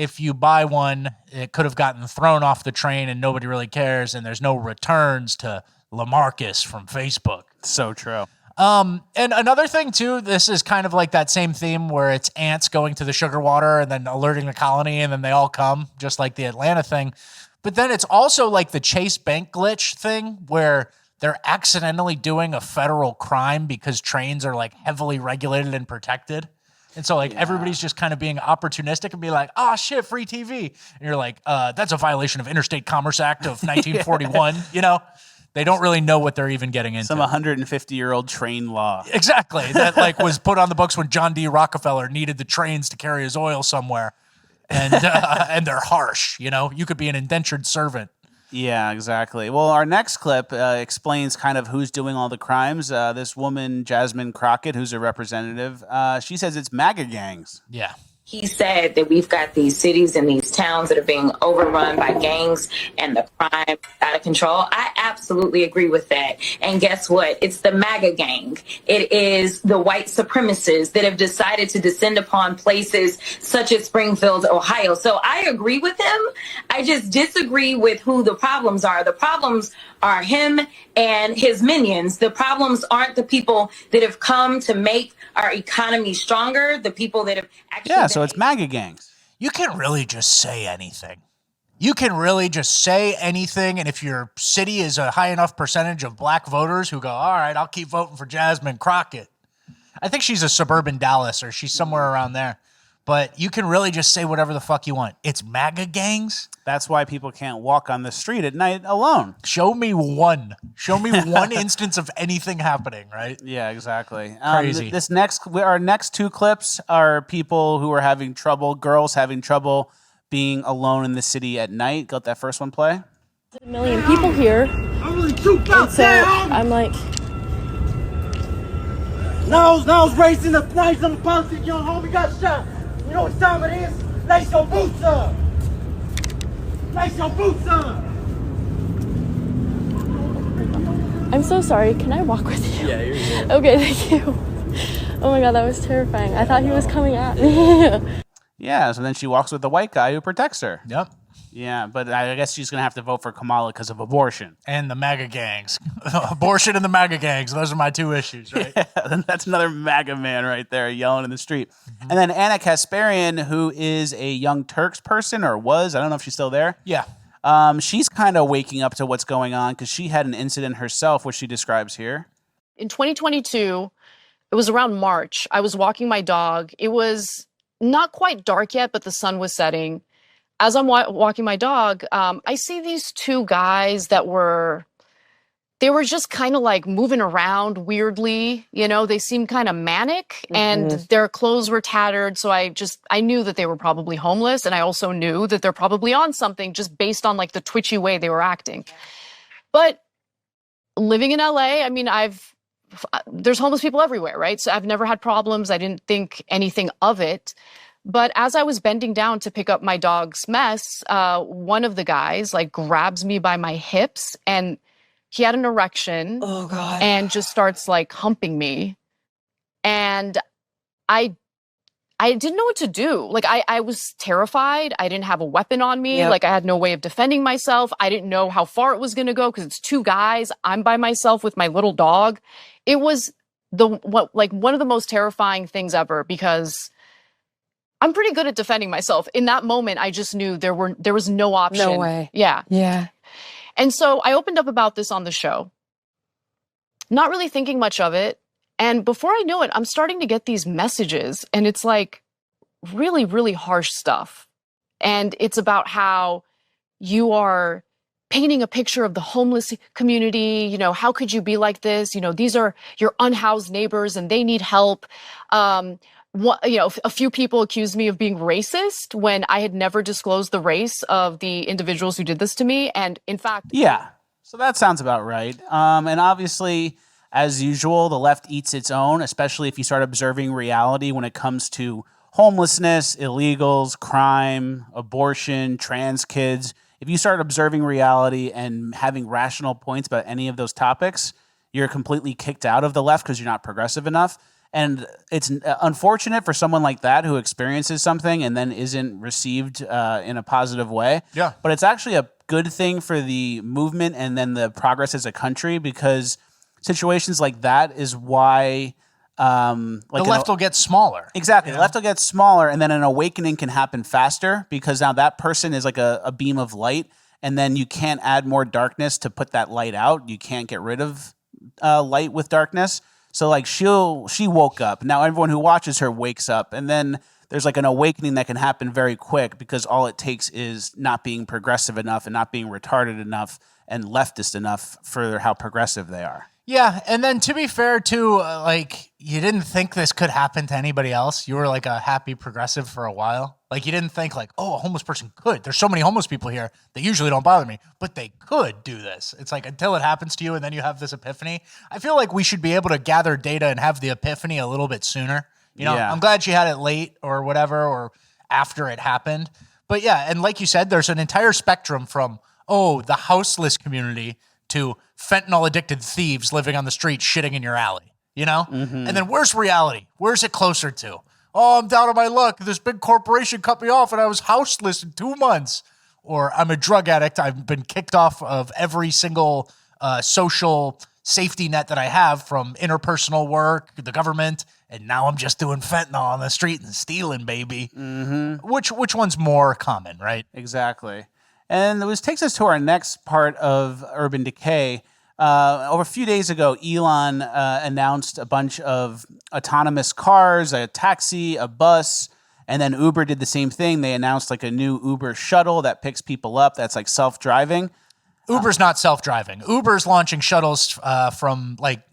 if you buy one, it could have gotten thrown off the train, and nobody really cares, and there's no returns to LaMarcus from Facebook. So true. And another thing too, this is kind of like that same theme where it's ants going to the sugar water and then alerting the colony and then they all come, just like the Atlanta thing. But then it's also like the Chase Bank glitch thing where they're accidentally doing a federal crime because trains are like heavily regulated and protected. And so like everybody's just kind of being opportunistic and be like, oh shit, free TV. And you're like, that's a violation of Interstate Commerce Act of 1941, you know? They don't really know what they're even getting into. Some 150-year-old train law. Exactly. That like was put on the books when John D. Rockefeller needed the trains to carry his oil somewhere. And they're harsh, you know? You could be an indentured servant. Yeah, exactly. Well, our next clip explains kind of who's doing all the crimes. This woman, Jasmine Crockett, who's a representative, she says it's MAGA gangs. Yeah. He said that we've got these cities and these towns that are being overrun by gangs and the crime out of control. I absolutely agree with that. And guess what? It's the MAGA gang. It is the white supremacists that have decided to descend upon places such as Springfield, Ohio. So I agree with him. I just disagree with who the problems are. The problems are him and his minions. The problems aren't the people that have come to make our economy stronger, the people that have actually... Yeah, so it's MAGA gangs. You can really just say anything. You can really just say anything, and if your city is a high enough percentage of black voters who go, all right, I'll keep voting for Jasmine Crockett. I think she's a suburban Dallas, or she's somewhere around there. But you can really just say whatever the fuck you want. It's MAGA gangs. That's why people can't walk on the street at night alone. Show me one. Show me one instance of anything happening, right? Yeah, exactly. Crazy. Our next two clips are people who are having trouble, girls having trouble being alone in the city at night. Got that first one play? A million people here. And so I'm like... Now's racing the knives on the politics, young homie got shot. You know what time it is? Lace your boots up! Lace your boots up! I'm so sorry. Can I walk with you? Yeah, you're good. Okay, thank you. Oh my god, that was terrifying. I thought he was coming at me. Yeah, so then she walks with the white guy who protects her. Yep. Yeah, but I guess she's going to have to vote for Kamala because of abortion. And the MAGA gangs. Abortion and the MAGA gangs. Those are my two issues, right? Yeah, that's another MAGA man right there yelling in the street. Mm-hmm. And then Anna Kasparian, who is a Young Turks person, or was. I don't know if she's still there. Yeah. She's kind of waking up to what's going on because she had an incident herself, which she describes here. In 2022, it was around March. I was walking my dog. It was not quite dark yet, but the sun was setting. As I'm walking my dog, I see these two guys that were just kind of like moving around weirdly. You know, they seemed kind of manic and their clothes were tattered. So I knew that they were probably homeless. And I also knew that they're probably on something just based on like the twitchy way they were acting. But living in LA, I mean, there's homeless people everywhere, right? So I've never had problems. I didn't think anything of it. But as I was bending down to pick up my dog's mess, one of the guys like grabs me by my hips and he had an erection. Oh God. And just starts like humping me. And I didn't know what to do. Like I was terrified. I didn't have a weapon on me. Yep. Like I had no way of defending myself. I didn't know how far it was going to go because it's two guys. I'm by myself with my little dog. It was one of the most terrifying things ever because I'm pretty good at defending myself. In that moment, I just knew there was no option. No way. Yeah. Yeah. And so I opened up about this on the show, not really thinking much of it. And before I know it, I'm starting to get these messages and it's like really, really harsh stuff. And it's about how you are painting a picture of the homeless community. You know, how could you be like this? You know, these are your unhoused neighbors and they need help. A few people accused me of being racist when I had never disclosed the race of the individuals who did this to me. And in fact... Yeah, so that sounds about right. And obviously, as usual, the left eats its own, especially if you start observing reality when it comes to homelessness, illegals, crime, abortion, trans kids. If you start observing reality and having rational points about any of those topics, you're completely kicked out of the left because you're not progressive enough. And it's unfortunate for someone like that who experiences something and then isn't received in a positive way. Yeah. But it's actually a good thing for the movement and then the progress as a country because situations like that is why The left will get smaller. Exactly. The left will get smaller, and then an awakening can happen faster because now that person is like a beam of light, and then you can't add more darkness to put that light out. You can't get rid of light with darkness. So like she woke up. Now everyone who watches her wakes up, and then there's like an awakening that can happen very quick because all it takes is not being progressive enough and not being retarded enough and leftist enough for how progressive they are. Yeah, and then to be fair, too, like, you didn't think this could happen to anybody else. You were, like, a happy progressive for a while. Like, you didn't think, like, oh, a homeless person could. There's so many homeless people here that usually don't bother me, but they could do this. It's like, until it happens to you and then you have this epiphany. I feel like we should be able to gather data and have the epiphany a little bit sooner. You know, I'm glad she had it late or whatever, or after it happened. But, yeah, and like you said, there's an entire spectrum from, oh, the houseless community to fentanyl-addicted thieves living on the street shitting in your alley, you know? And then where's reality? Where's it closer to? Oh, I'm down on my luck. This big corporation cut me off and I was houseless in 2 months. Or I'm a drug addict. I've been kicked off of every single social safety net that I have from interpersonal work, the government, and now I'm just doing fentanyl on the street and stealing, baby. Which one's more common, right? Exactly. And this takes us to our next part of Urban Decay. Over a few days ago, Elon announced a bunch of autonomous cars, a taxi, a bus, and then Uber did the same thing. They announced like a new Uber shuttle that picks people up that's like self-driving. Uber's not self-driving. Uber's launching shuttles from like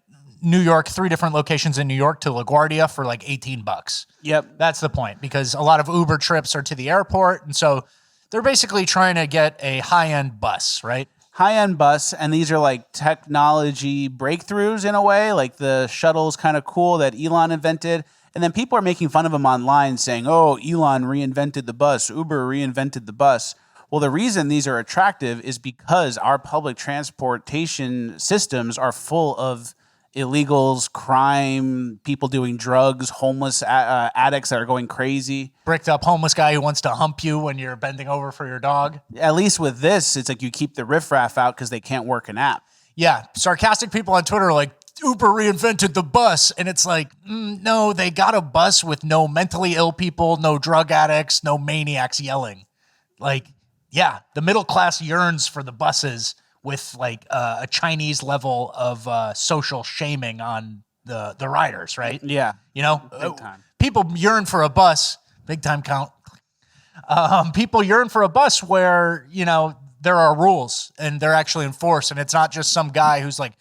New York, 3 different locations in New York to LaGuardia for like $18. Yep. That's the point, because a lot of Uber trips are to the airport, and so they're basically trying to get a high-end bus, right? High-end bus, and these are like technology breakthroughs in a way. Like the shuttle's kind of cool that Elon invented. And then people are making fun of him online saying, oh, Elon reinvented the bus. Uber reinvented the bus. Well, the reason these are attractive is because our public transportation systems are full of illegals, crime, people doing drugs, homeless addicts that are going crazy. Bricked up homeless guy who wants to hump you when you're bending over for your dog. At least with this, it's like you keep the riffraff out because they can't work an app. Yeah, sarcastic people on Twitter are like, Uber reinvented the bus. And it's like, no, they got a bus with no mentally ill people, no drug addicts, no maniacs yelling. Like, yeah, the middle class yearns for the buses with like a Chinese level of social shaming on the riders, right? Yeah. You know, big time. People yearn for a bus, big time count. People yearn for a bus where, you know, there are rules and they're actually enforced. And it's not just some guy who's like,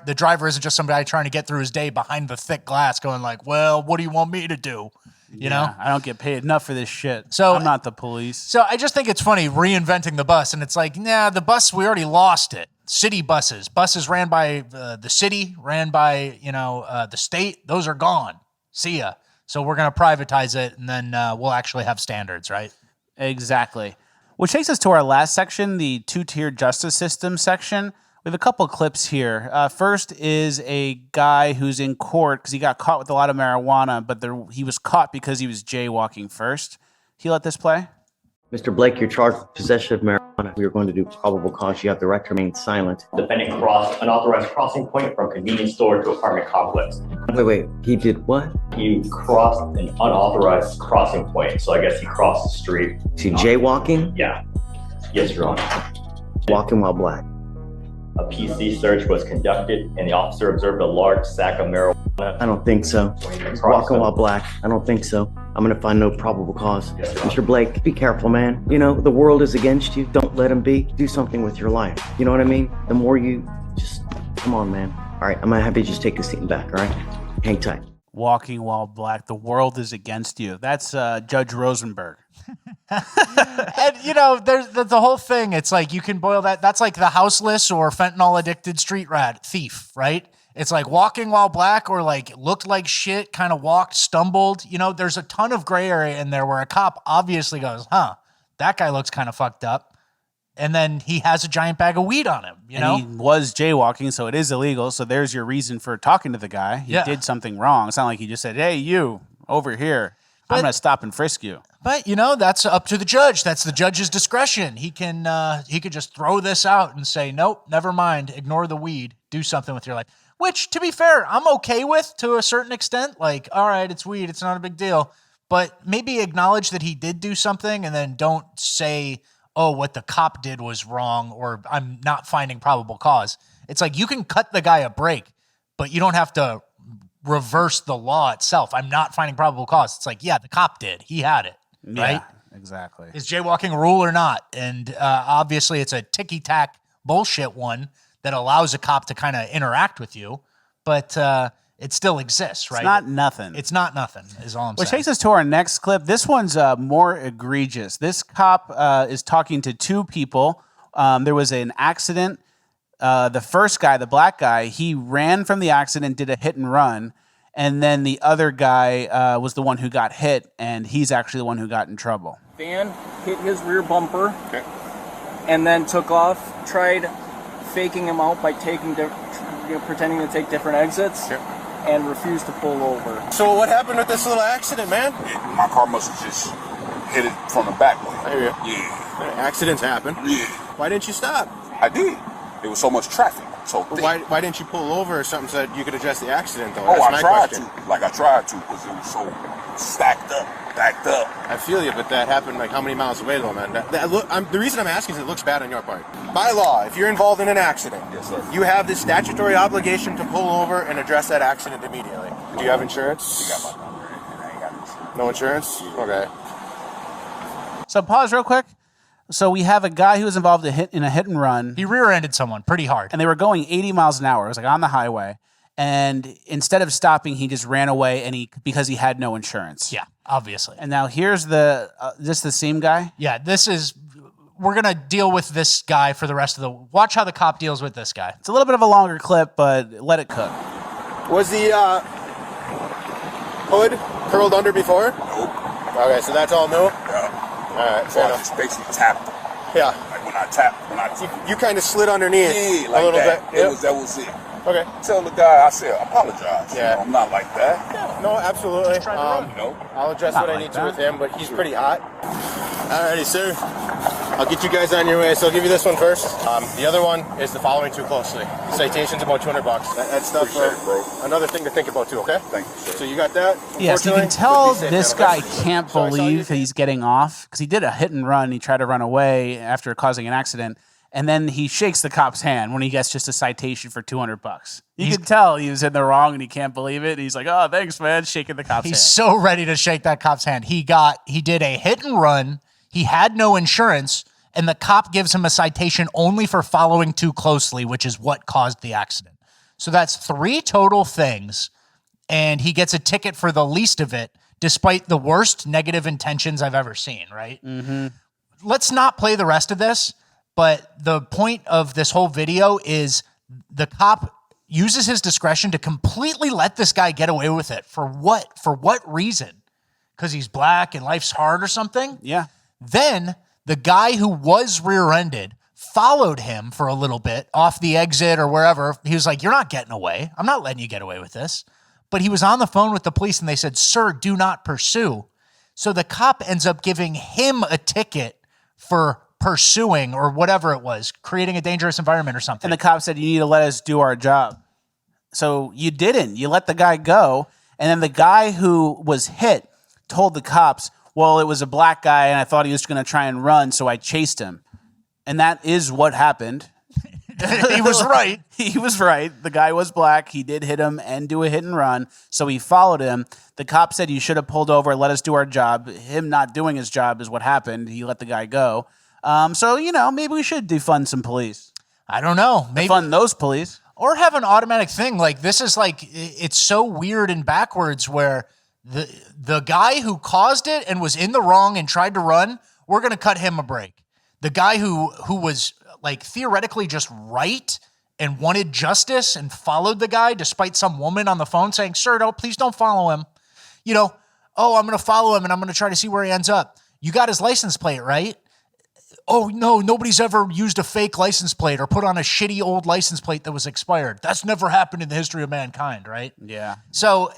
the driver isn't just some guy trying to get through his day behind the thick glass going like, well, what do you want me to do? You know, I don't get paid enough for this shit. So I'm not the police. So I just think it's funny reinventing the bus. And it's like, nah, the bus, we already lost it. City buses ran by the city, ran by, you know, the state. Those are gone. See ya. So we're going to privatize it. And then we'll actually have standards, right? Exactly. Which takes us to our last section, the 2-tier justice system section. We have a couple clips here. First is a guy who's in court because he got caught with a lot of marijuana, but he was caught because he was jaywalking first. Can you let this play? Mr. Blake, you're charged with possession of marijuana. We are going to do probable cause. You have the right to remain silent. Defendant crossed unauthorized crossing point from convenience store to apartment complex. Wait. He did what? He crossed an unauthorized crossing point, so I guess he crossed the street. Is he jaywalking? Yeah. Yes, Your Honor. Walking while black. A PC search was conducted, and the officer observed a large sack of marijuana. I don't think so. Walking while black. I don't think so. I'm going to find no probable cause. Yes, Mr. Blake, be careful, man. You know, the world is against you. Don't let him be. Do something with your life. You know what I mean? The more you just, come on, man. All right, I'm going to have you just take a seat back, all right? Hang tight. Walking while black. The world is against you. That's Judge Rosenberg. And, you know, there's the whole thing. It's like you can boil that. That's like the houseless or fentanyl addicted street rat thief, right? It's like walking while black or like looked like shit, kind of walked, stumbled. You know, there's a ton of gray area in there where a cop obviously goes, that guy looks kind of fucked up. And then he has a giant bag of weed on him, you know? He was jaywalking, so it is illegal. So there's your reason for talking to the guy. He did something wrong. It's not like he just said, hey, you, over here. I'm going to stop and frisk you. But, you know, that's up to the judge. That's the judge's discretion. He could just throw this out and say, nope, never mind. Ignore the weed. Do something with your life. which, to be fair, I'm okay with to a certain extent. Like, all right, it's weed. It's not a big deal. But maybe acknowledge that he did do something and then don't say, oh, what the cop did was wrong or I'm not finding probable cause. It's like you can cut the guy a break, but you don't have to reverse the law itself. I'm not finding probable cause. It's like, yeah, the cop did. He had it, right? Exactly. Is jaywalking a rule or not? And obviously it's a ticky-tack bullshit one that allows a cop to kind of interact with you, but it still exists, right? It's not nothing. It's not nothing is all I'm Which saying. takes us to our next clip. This one's more egregious. This cop is talking to two people. There was an accident. The first guy, the black guy, he ran from the accident, did a hit and run. And then the other guy was the one who got hit, and he's actually the one who got in trouble. Van hit his rear bumper and then took off, tried faking him out by pretending to take different exits and refused to pull over. So what happened with this little accident, man? My car must have just hit it from the back way. I hear you. Yeah. Accidents happen. Yeah. Why didn't you stop? I did. There was so much traffic. So why didn't you pull over or something so that you could address the accident, though? Oh, That's I my tried question. to. Like, I tried to because it was so stacked up, backed up. I feel you, but that happened like how many miles away, though, man? The reason I'm asking is it looks bad on your part. By law, if you're involved in an accident, yes, sir, you have this statutory obligation to pull over and address that accident immediately. Do you have insurance? You got my number, and I ain't got insurance. No insurance? Okay. So pause real quick. So we have a guy who was involved in a hit and run. He rear-ended someone pretty hard. And they were going 80 miles an hour. It was like on the highway. And instead of stopping, he just ran away because he had no insurance. Yeah, obviously. And now here's this the same guy? Yeah, we're going to deal with this guy for the rest of watch how the cop deals with this guy. It's a little bit of a longer clip, but let it cook. Was the hood curled under before? Nope. Okay, so that's all new? Yeah. All right, so I just basically tapped him. Yeah. Like when I tapped. You kind of slid underneath a little bit. Yep. That was it. Okay. Tell the guy, I said, apologize. Yeah. I'm not like that. Yeah, no, absolutely. I'll address what I need to with him, but he's pretty hot. Alrighty, sir. I'll get you guys on your way, so I'll give you this one first. The other one is the following too closely. Citation's about $200. That stuff, bro. Another thing to think about too, okay? Thank you, sir. So you got that? Yeah, so you can tell this guy can't believe that he's getting off because he did a hit and run. He tried to run away after causing an accident. And then he shakes the cop's hand when he gets just a citation for $200. You can tell he was in the wrong and he can't believe it. He's like, "Oh, thanks, man," shaking the cop's hand. He's so ready to shake that cop's hand. He did a hit and run. He had no insurance, and the cop gives him a citation only for following too closely, which is what caused the accident. So that's 3 total things, and he gets a ticket for the least of it, despite the worst negative intentions I've ever seen, right? Mm-hmm. Let's not play the rest of this. But the point of this whole video is the cop uses his discretion to completely let this guy get away with it. For what? For what reason? Because he's black and life's hard or something? Yeah. Then the guy who was rear-ended followed him for a little bit off the exit or wherever. He was like, "You're not getting away. I'm not letting you get away with this." But he was on the phone with the police and they said, "Sir, do not pursue." So the cop ends up giving him a ticket for pursuing or whatever it was, creating a dangerous environment or something. And the cop said, "You need to let us do our job." So you didn't. You let the guy go. And then the guy who was hit told the cops, "Well, it was a black guy and I thought he was going to try and run, so I chased him." And that is what happened. He was right. He was right. The guy was black. He did hit him and do a hit and run. So he followed him. The cop said, "You should have pulled over, let us do our job." Him not doing his job is what happened. He let the guy go. So, maybe we should defund some police. I don't know. Maybe defund those police. Or have an automatic thing. Like, this is like, it's so weird and backwards where the guy who caused it and was in the wrong and tried to run, we're going to cut him a break. The guy who was like theoretically just right and wanted justice and followed the guy despite some woman on the phone saying, "Sir, please don't follow him." I'm going to follow him and I'm going to try to see where he ends up. You got his license plate, right? "Oh, no, nobody's ever used a fake license plate or put on a shitty old license plate that was expired. That's never happened in the history of mankind," right? Yeah. So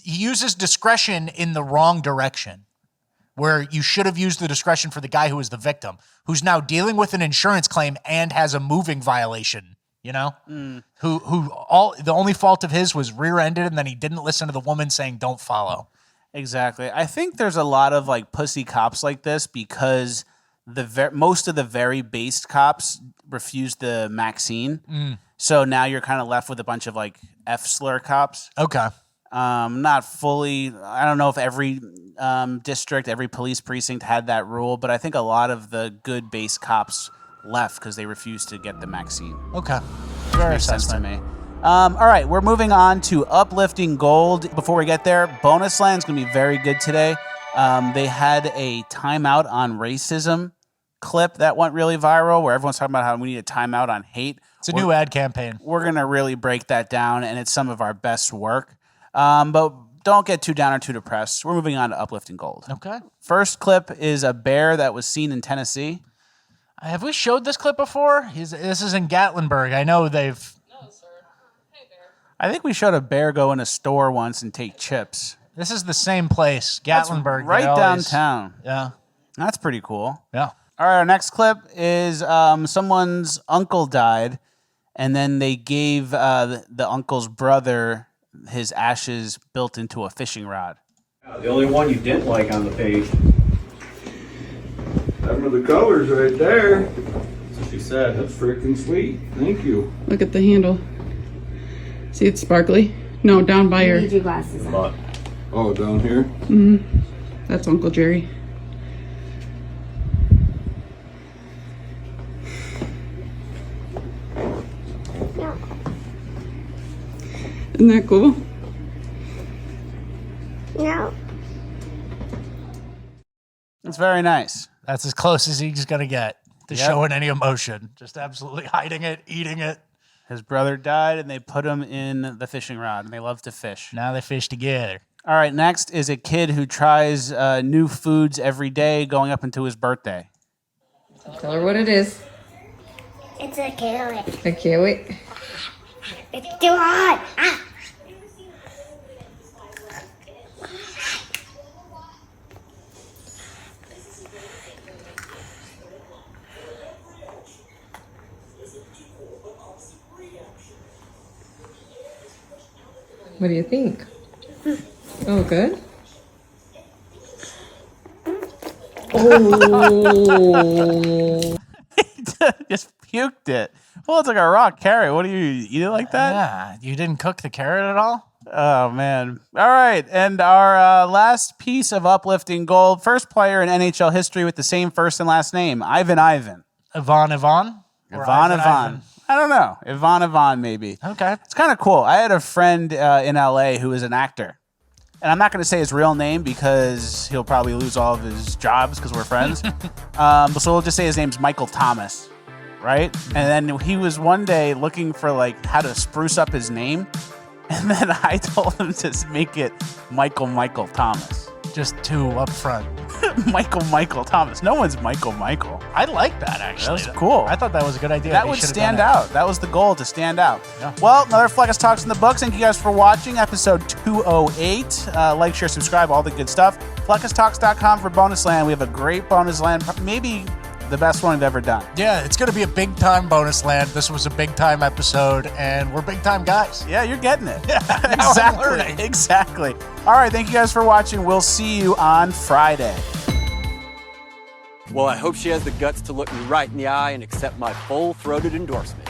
he uses discretion in the wrong direction, where you should have used the discretion for the guy who was the victim, who's now dealing with an insurance claim and has a moving violation, you know, who the only fault of his was rear-ended, and then he didn't listen to the woman saying, don't follow. Exactly. I think there's a lot of like pussy cops like this because most of the very based cops refused the Maxine. So now you're kind of left with a bunch of like F-slur cops. Okay. Not fully. I don't know if every district, every police precinct had that rule, but I think a lot of the good base cops left because they refused to get the Maxine. Okay. Fair Makes sense to assessment. me. All right, we're moving on to Uplifting Gold. Before we get there, Bonus Land's going to be very good today. They had a timeout on racism clip that went really viral where everyone's talking about how we need a timeout on hate. It's a new ad campaign. We're going to really break that down, and it's some of our best work. But don't get too down or too depressed. We're moving on to Uplifting Gold. Okay. First clip is a bear that was seen in Tennessee. Have we showed this clip before? This is in Gatlinburg. I know they've... I think we showed a bear go in a store once and take chips. This is the same place, Gatlinburg. That's right downtown. Yeah. That's pretty cool. Yeah. All right, our next clip is someone's uncle died, and then they gave the uncle's brother his ashes built into a fishing rod. The only one you didn't like on the page. Some of the colors right there. That's what she said. That's freaking sweet. Thank you. Look at the handle. See, it's sparkly. No, down by your... You need your glasses on. Oh, down here? Mm-hmm. That's Uncle Jerry. No. Isn't that cool? No. It's very nice. That's as close as he's going to get to Yep. showing any emotion. Just absolutely hiding it, eating it. His brother died, and they put him in the fishing rod, and they love to fish. Now they fish together. All right, next is a kid who tries new foods every day going up into his birthday. Tell her what it is. It's a carrot. I can't wait. It's too hot. Ah. What do you think? Oh, good. Oh. Just puked it. Well, it's like a raw carrot. What do you eat it like that? Yeah. You didn't cook the carrot at all? Oh, man. All right. And our last piece of Uplifting Gold, first player in NHL history with the same first and last name, Ivan. Ivan? Ivan. I don't know. Ivan, maybe. Okay. It's kind of cool. I had a friend in LA who was an actor. And I'm not going to say his real name because he'll probably lose all of his jobs because we're friends. So we'll just say his name's Michael Thomas, right? And then he was one day looking for like how to spruce up his name. And then I told him to make it Michael Thomas. Just two up front. Michael Thomas. No one's Michael. I like that, actually. That was cool. I thought that was a good idea. That They would should've stand done out. That was the goal, to stand out. Yeah. Well, another Flex Talks in the books. Thank you guys for watching episode 208. Like, share, subscribe, all the good stuff. FlexTalks.com for Bonus Land. We have a great Bonus Land, maybe the best one we've ever done. Yeah, it's going to be a big time Bonus Land. This was a big time episode, and we're big time guys. Yeah, you're getting it. Yeah, exactly. I'm learning. Exactly. All right, thank you guys for watching. We'll see you on Friday. Well, I hope she has the guts to look me right in the eye and accept my full-throated endorsement.